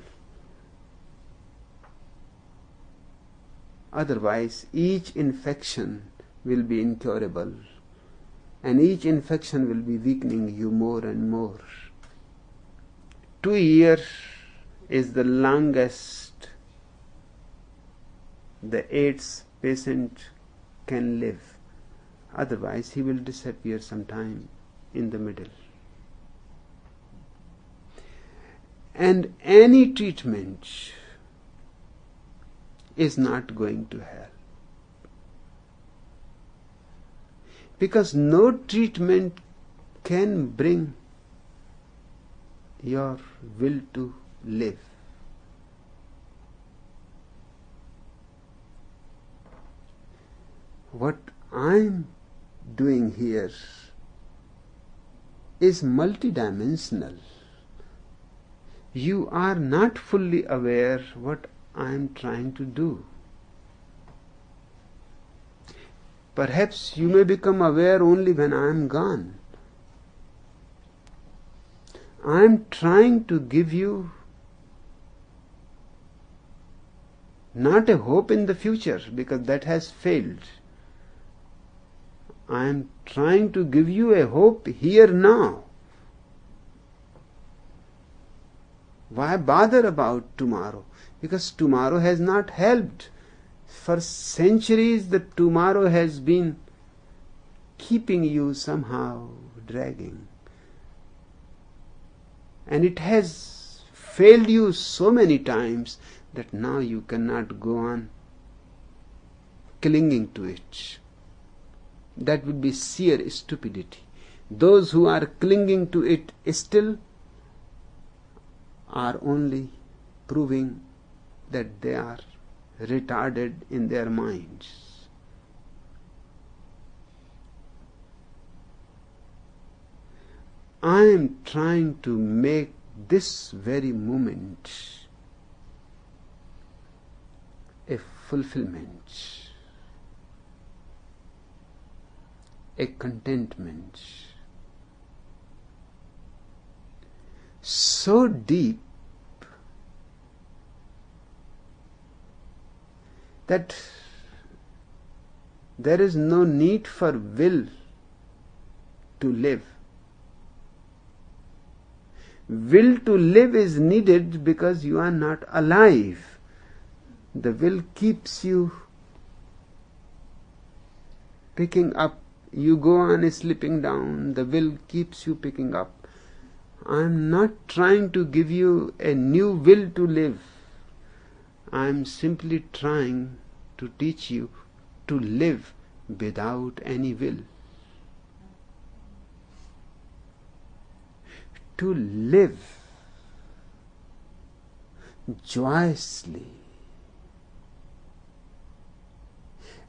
Otherwise, each infection will be incurable, and each infection will be weakening you more and more. 2 years is the longest the AIDS patient can live. Otherwise, he will disappear sometime in the middle. And any treatment is not going to help. Because no treatment can bring your will to live. What I'm doing here is multidimensional. You are not fully aware what I'm trying to do. Perhaps you may become aware only when I am gone. I'm trying to give you not a hope in the future, because that has failed. I am trying to give you a hope here now. Why bother about tomorrow? Because tomorrow has not helped. For centuries, the tomorrow has been keeping you somehow dragging. And it has failed you so many times that now you cannot go on clinging to it. That would be sheer stupidity. Those who are clinging to it still are only proving that they are retarded in their minds. I am trying to make this very moment a fulfillment, a contentment so deep that there is no need for will to live. Will to live is needed because you are not alive. The will keeps you picking up. You go on slipping down. The will keeps you picking up. I am not trying to give you a new will to live. I am simply trying to teach you to live without any will. To live joyously.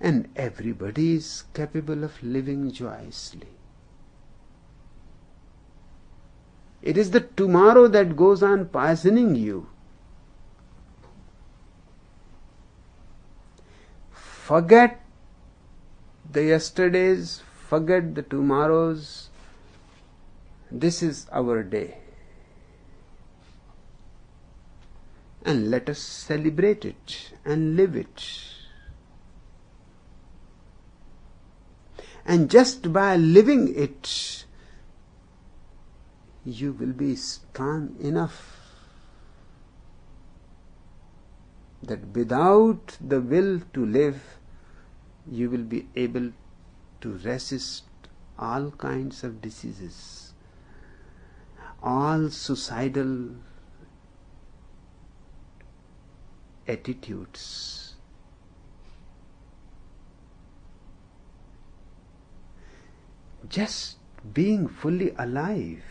And everybody is capable of living joyously. It is the tomorrow that goes on poisoning you. Forget the yesterdays, forget the tomorrows. This is our day. and let us celebrate it and live it. And just by living it, you will be strong enough that without the will to live, you will be able to resist all kinds of diseases, all suicidal attitudes. Just being fully alive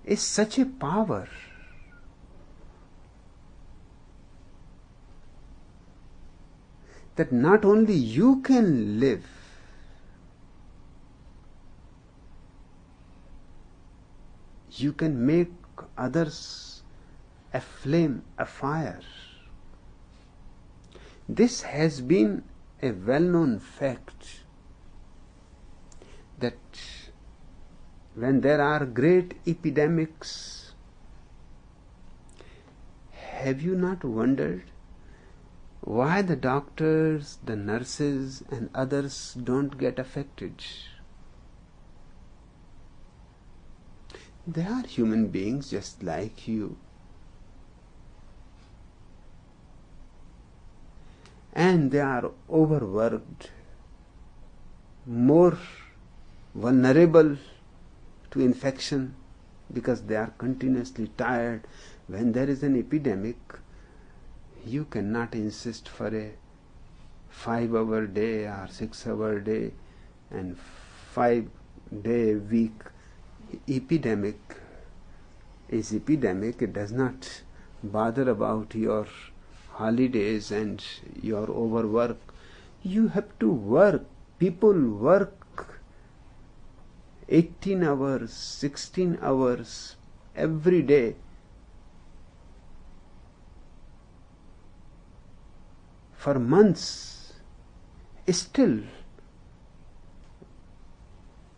is such a power. That not only you can live, you can make others aflame, afire. This has been a well-known fact that when there are great epidemics, have you not wondered why the doctors, the nurses and others don't get affected? They are human beings just like you. And they are overworked, more vulnerable to infection because they are continuously tired. When there is an epidemic, you cannot insist for a 5-hour day or 6-hour day and 5-day week. Epidemic is epidemic. It does not bother about your holidays and your overwork. You have to work. People work 18 hours, 16 hours every day. For months. Still,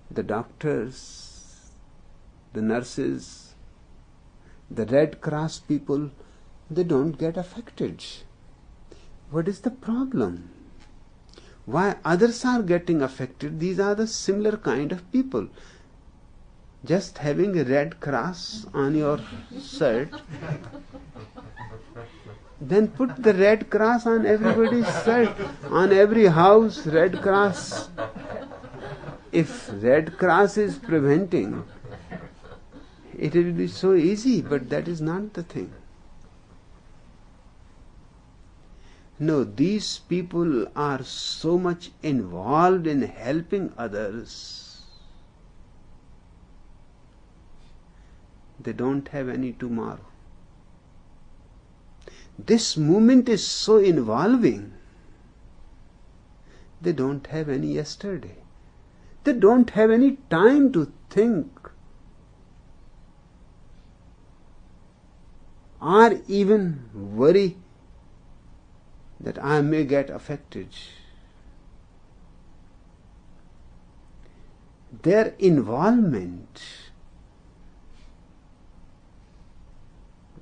the doctors, the nurses, the Red Cross people, they don't get affected. What is the problem? Why others are getting affected? These are the similar kind of people. Just having a Red Cross on your shirt, then put the Red Cross on everybody's shirt, on every house, Red Cross. If Red Cross is preventing, it will be so easy, but that is not the thing. No, these people are so much involved in helping others. They don't have any tomorrow. This movement is so involving. They don't have any yesterday. They don't have any time to think or even worry that I may get affected. Their involvement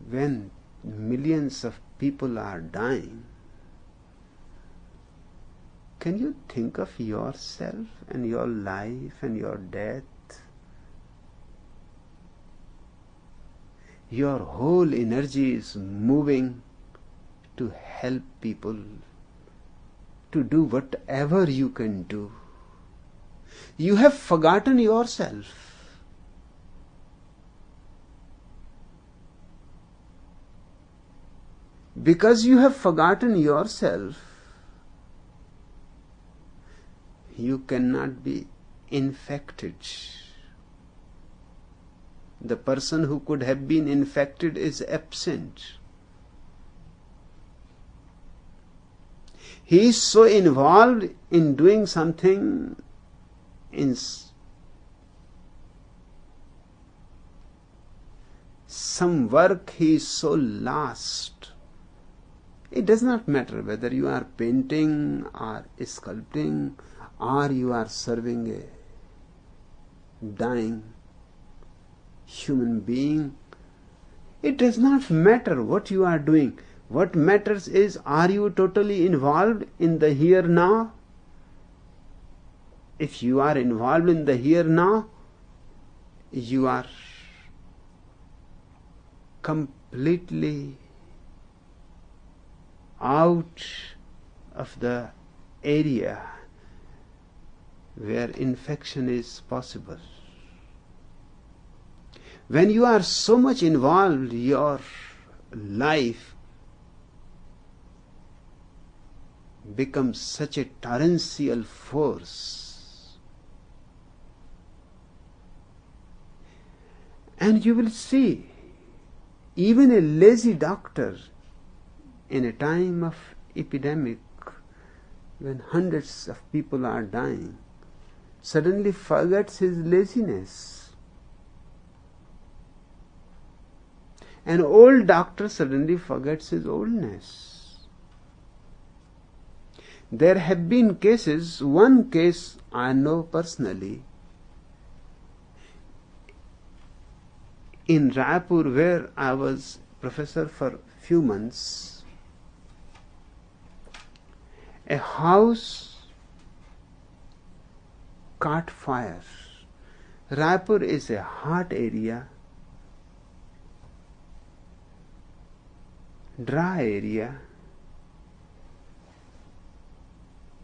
when millions of people are dying, can you think of yourself and your life and your death? Your whole energy is moving to help people, to do whatever you can do. You have forgotten yourself. Because you have forgotten yourself, you cannot be infected. The person who could have been infected is absent. He is so involved in doing something, in some work, he is so lost. It does not matter whether you are painting or sculpting or you are serving a dying human being. It does not matter what you are doing. What matters is, are you totally involved in the here now? If you are involved in the here now, you are completely out of the area where infection is possible. When you are so much involved, your life becomes such a torrential force. And you will see, even a lazy doctor in a time of epidemic, when hundreds of people are dying, suddenly forgets his laziness. An old doctor suddenly forgets his oldness. There have been cases, one case I know personally, in Raipur, where I was professor for few months. A house caught fire. Raipur is a hot area, dry area,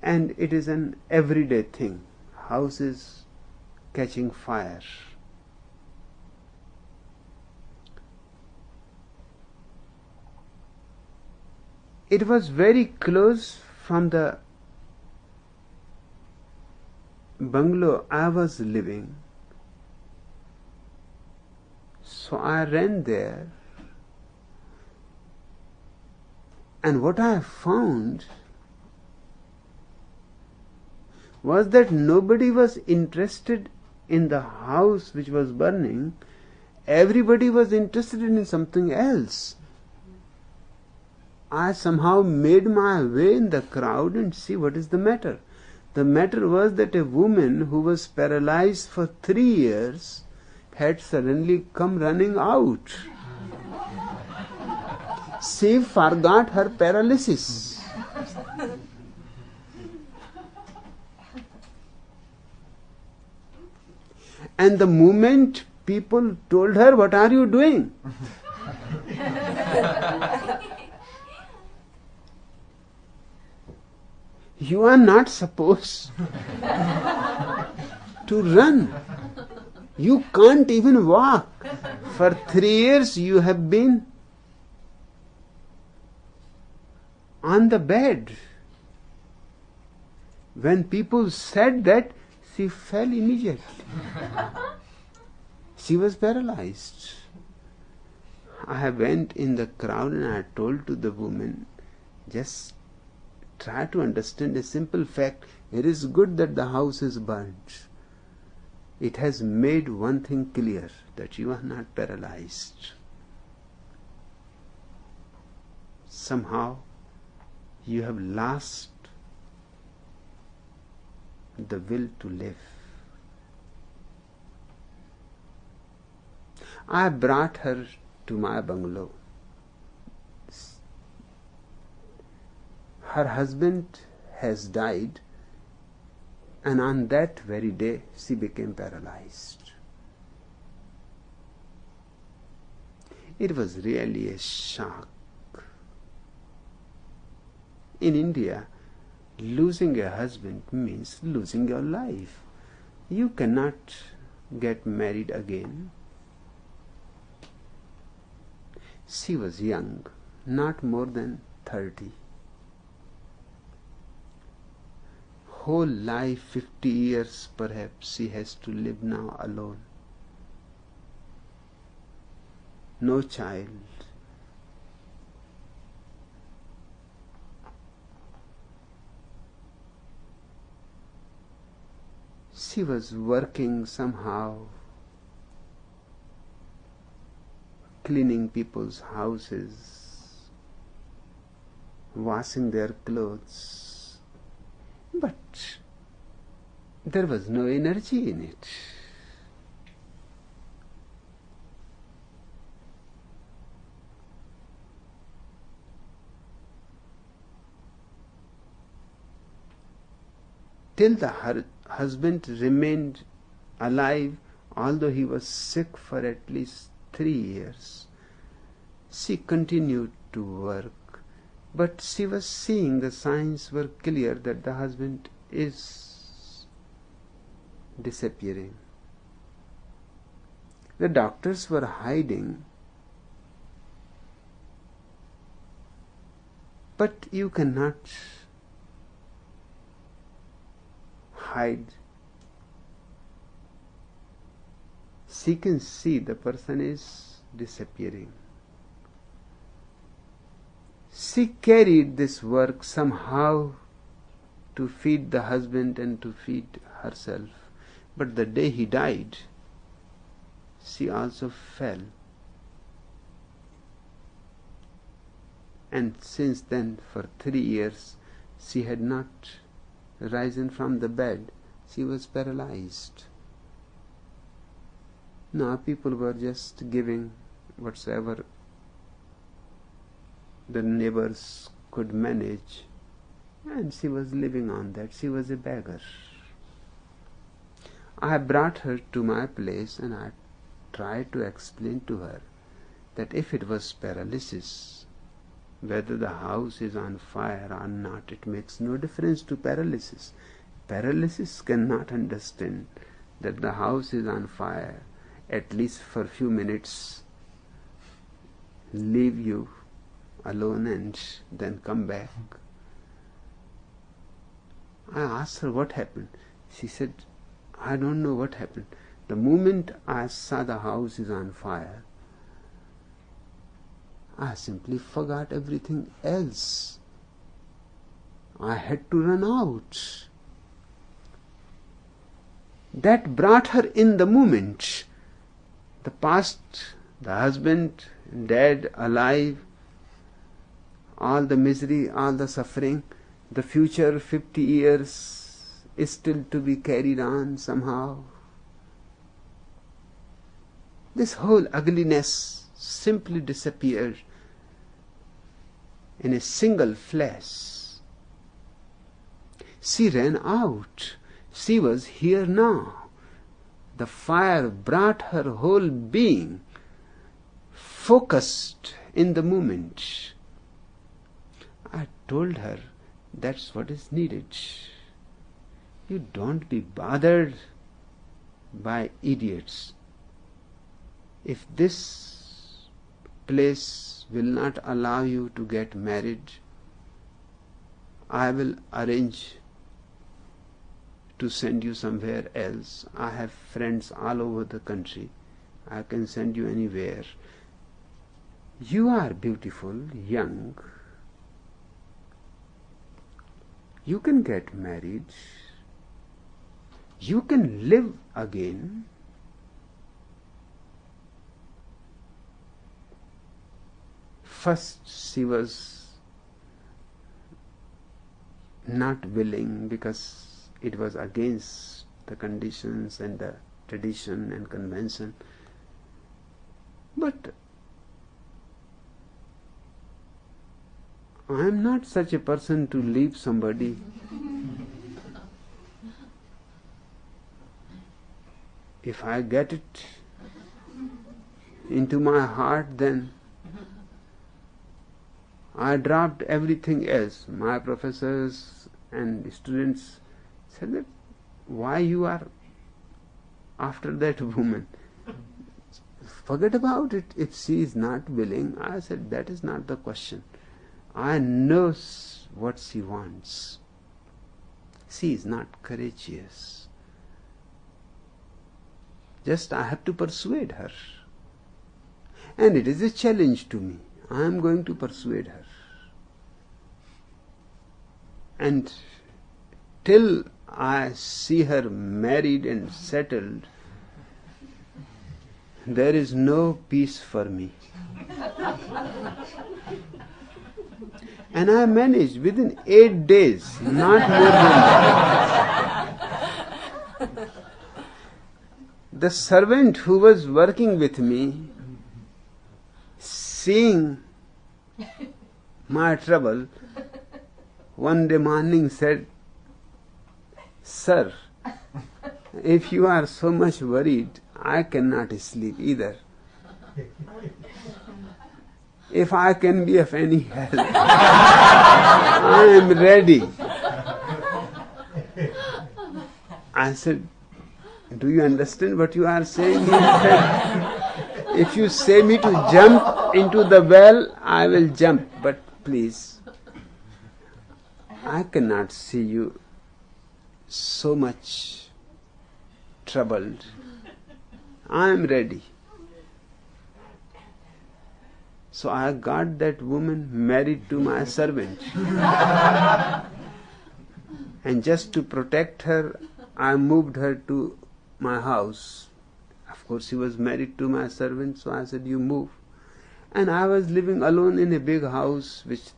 and it is an everyday thing. Houses catching fire. It was very close from the bungalow I was living. So I ran there, and what I found was that nobody was interested in the house which was burning. Everybody was interested in something else. I somehow made my way in the crowd and see what is the matter. The matter was that a woman who was paralyzed for 3 years had suddenly come running out. She forgot her paralysis. And the moment people told her, "What are you doing?" You are not supposed to run. You can't even walk. For 3 years you have been on the bed. When people said that, she fell immediately. She was paralyzed. I went in the crowd and I told to the woman, just try to understand a simple fact. It is good that the house is burnt. It has made one thing clear, that you are not paralyzed. Somehow you have lost the will to live. I brought her to my bungalow. Her husband has died, and on that very day she became paralyzed. It was really a shock. In India, losing a husband means losing your life. You cannot get married again. She was young, not more than 30. Whole life, 50 years perhaps, she has to live now alone. No child. She was working somehow, cleaning people's houses, washing their clothes. But there was no energy in it. till the husband remained alive, although he was sick for at least 3 years. She continued to work, but she was seeing the signs were clear that the husband is disappearing. The doctors were hiding, but you cannot hide. She can see the person is disappearing. She carried this work somehow to feed the husband and to feed herself. But the day he died, she also fell. And since then, for 3 years, she had not risen from the bed. She was paralyzed. Now people were just giving whatsoever the neighbors could manage, and she was living on that. She was a beggar. I brought her to my place and I tried to explain to her that if it was paralysis, whether the house is on fire or not, it makes no difference to paralysis. Paralysis cannot understand that the house is on fire, at least for a few minutes, leave you alone and then come back. I asked her what happened. She said, I don't know what happened. The moment I saw the house is on fire, I simply forgot everything else. I had to run out. That brought her in the moment. The past, the husband, dead, alive, all the misery, all the suffering, the future 50 years is still to be carried on somehow. This whole ugliness simply disappeared in a single flash. She ran out. She was here now. The fire brought her whole being focused in the moment. I told her that's what is needed. You don't be bothered by idiots. If this place will not allow you to get married, I will arrange to send you somewhere else. I have friends all over the country. I can send you anywhere. You are beautiful, young. You can get married. You can live again. First, she was not willing because it was against the conditions and the tradition and convention. But I am not such a person to leave somebody. If I get it into my heart, then I dropped everything else. My professors and students said that, why you are after that woman? Forget about it. If she is not willing, I said, that is not the question. I know what she wants. She is not courageous. Just I have to persuade her. And it is a challenge to me. I am going to persuade her. And till I see her married and settled, there is no peace for me. And I managed within 8 days, not more than that. The servant who was working with me, seeing my trouble, one day morning said, Sir, if you are so much worried, I cannot sleep either. If I can be of any help, I am ready. I said, do you understand what you are saying? He said, if you say me to jump into the well, I will jump, but please, I cannot see you so much troubled. I am ready. So I got that woman married to my servant. And just to protect her, I moved her to my house. Of course, she was married to my servant, so I said, you move. And I was living alone in a big house which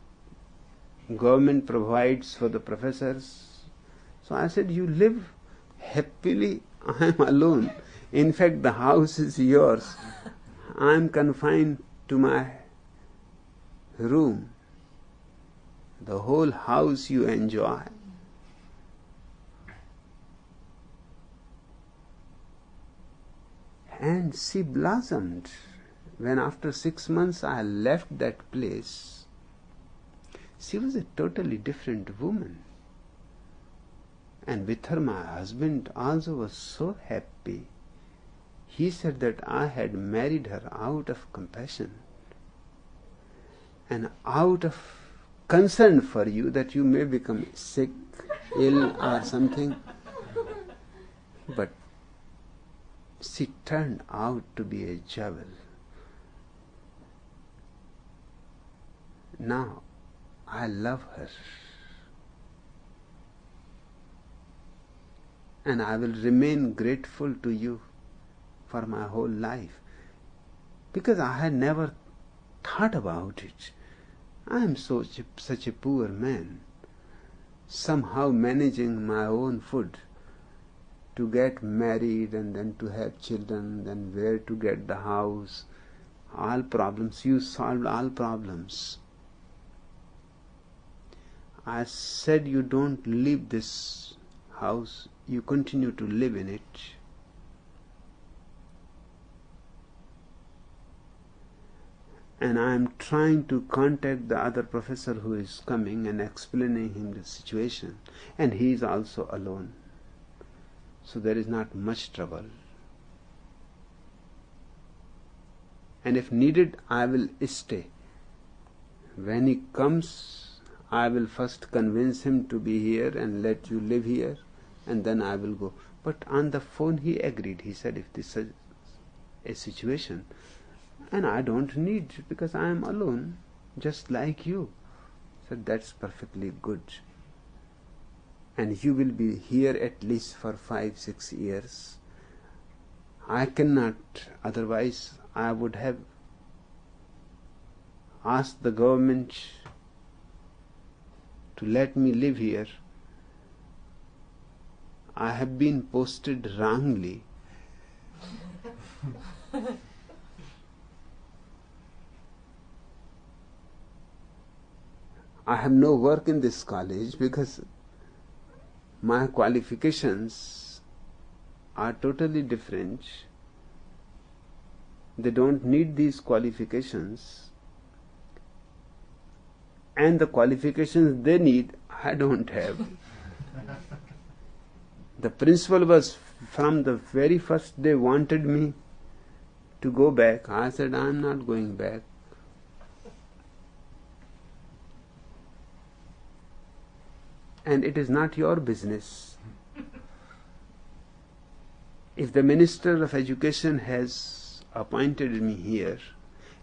government provides for the professors. So I said, you live happily, I am alone. In fact, the house is yours. I am confined to my room. The whole house you enjoy. And she blossomed. When after 6 months I left that place, she was a totally different woman. And with her my husband also was so happy. He said that I had married her out of compassion and out of concern for you, that you may become sick, ill or something. But she turned out to be a jewel. Now I love her. And I will remain grateful to you for my whole life, because I had never thought about it. I am such a poor man, somehow managing my own food, to get married and then to have children, then where to get the house, all problems. You solved all problems. I said, you don't leave this house, you continue to live in it. And I am trying to contact the other professor who is coming and explaining him the situation. And he is also alone. So there is not much trouble. And if needed, I will stay. When he comes, I will first convince him to be here and let you live here, and then I will go. But on the phone he agreed. He said, if this is a situation, and I don't need, because I am alone, just like you. So that's perfectly good. And you will be here at least for 5-6 years. I cannot, otherwise I would have asked the government to let me live here. I have been posted wrongly. I have no work in this college because my qualifications are totally different. They don't need these qualifications, and the qualifications they need, I don't have. The principal was, from the very first day, wanted me to go back. I said, I am not going back. And it is not your business. If the Minister of Education has appointed me here,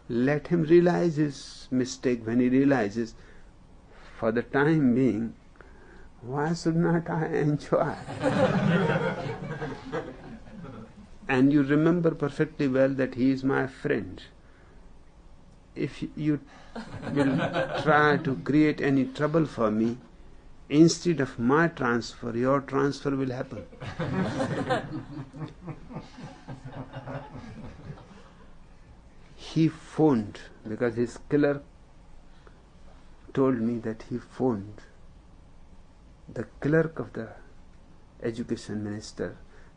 let him realize his mistake. When he realizes, for the time being, why should not I enjoy? And you remember perfectly well that he is my friend. If you will try to create any trouble for me, instead of my transfer, your transfer will happen. He phoned, because his killer told me that he phoned the clerk of the education minister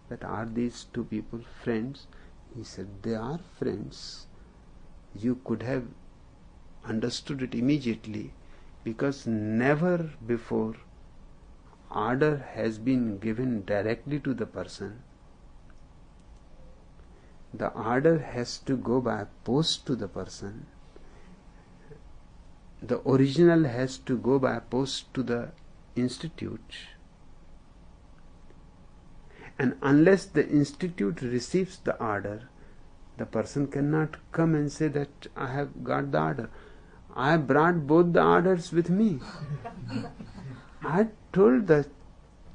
that are these two people friends? He said, they are friends. You could have understood it immediately, because never before order has been given directly to the person. The order has to go by post to the person. The original has to go by post to the institute. And unless the institute receives the order, the person cannot come and say that I have got the order. I brought both the orders with me. I told the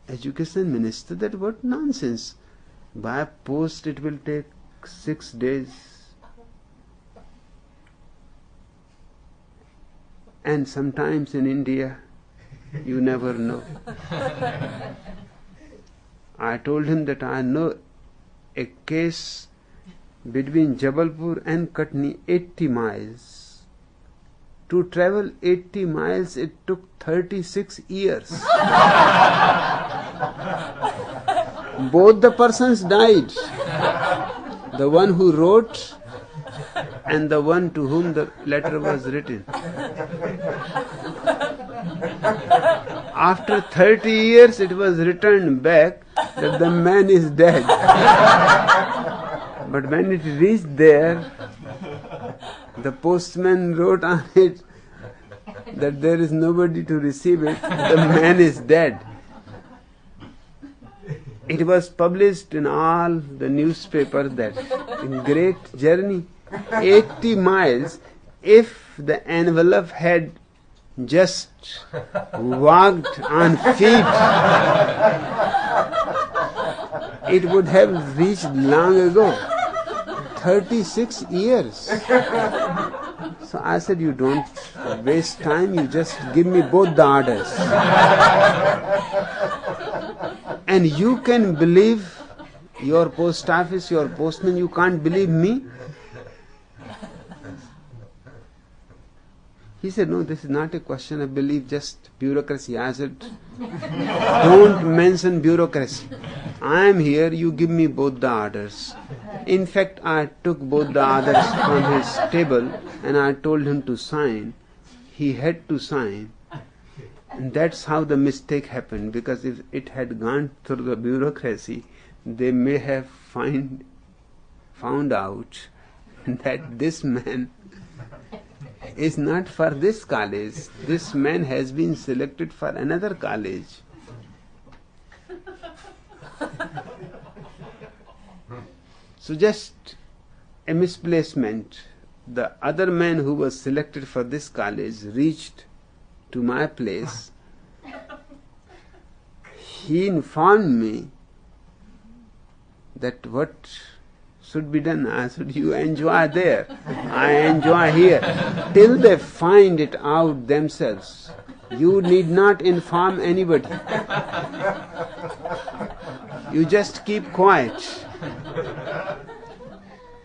education minister that what nonsense. By post it will take 6 days. And sometimes in India, you never know. I told him that I know a case between Jabalpur and Katni, 80 miles. To travel 80 miles, it took 36 years. Both the persons died. The one who wrote and the one to whom the letter was written. After 30 years, it was returned back that the man is dead. But when it reached there, the postman wrote on it that there is nobody to receive it, the man is dead. It was published in all the newspapers that in great journey, 80 miles, if the envelope had just walked on feet, it would have reached long ago. 36 years. So I said, you don't waste time, you just give me both the orders. And you can believe your post office, your postman, you can't believe me? He said, no, this is not a question of belief, just bureaucracy. I said, don't mention bureaucracy. I am here, you give me both the orders. In fact, I took both the orders from his table and I told him to sign. He had to sign. And that's how the mistake happened, because if it had gone through the bureaucracy, they may have found out that this man is not for this college. This man has been selected for another college. So just a misplacement. The other man who was selected for this college reached to my place. He informed me that what should be done. I said, you enjoy there, I enjoy here, till they find it out themselves. You need not inform anybody. You just keep quiet.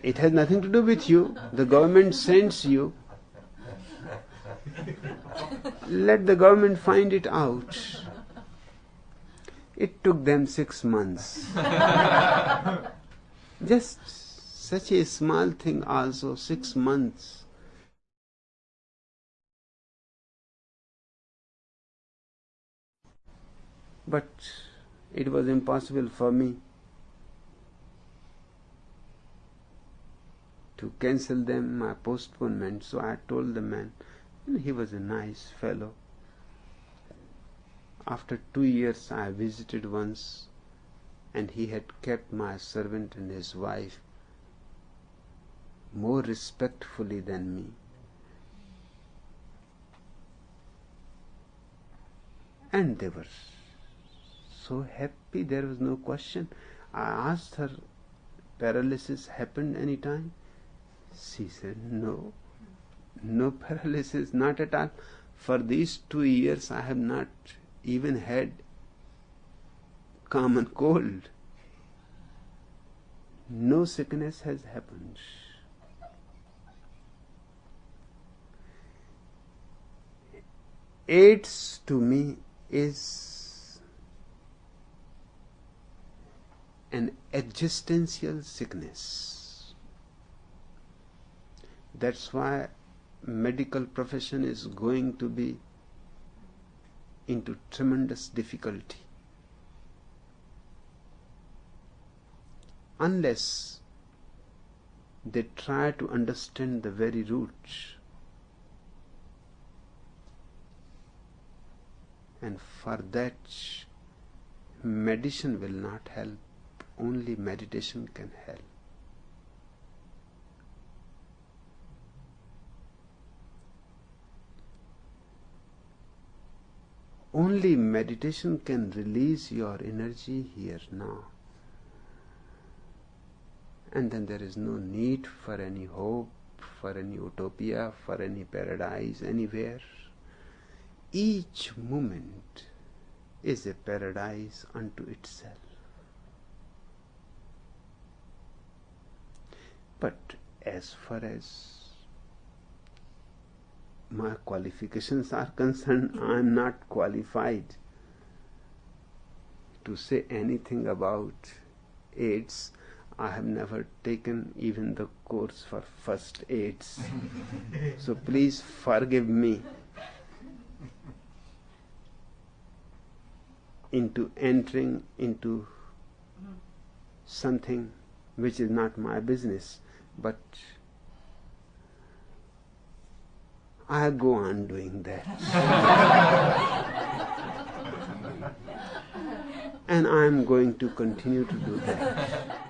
It has nothing to do with you. The government sends you. Let the government find it out. It took them 6 months. Just such a small thing also, 6 months. But it was impossible for me to cancel them, my postponement. So I told the man, and he was a nice fellow. After 2 years I visited once, and he had kept my servant and his wife more respectfully than me. And they were so happy, there was no question. I asked her, paralysis happened any time? She said, no paralysis, not at all. For these 2 years I have not even had common cold. No sickness has happened. AIDS to me is an existential sickness. That's why medical profession is going to be into tremendous difficulty. Unless they try to understand the very roots. And for that, medicine will not help, only meditation can help. Only meditation can release your energy here now. And then there is no need for any hope, for any utopia, for any paradise anywhere. Each moment is a paradise unto itself. But as far as my qualifications are concerned, I am not qualified to say anything about AIDS. I have never taken even the course for first aids. So please forgive me into entering into something which is not my business, but I go on doing that. And I am going to continue to do that.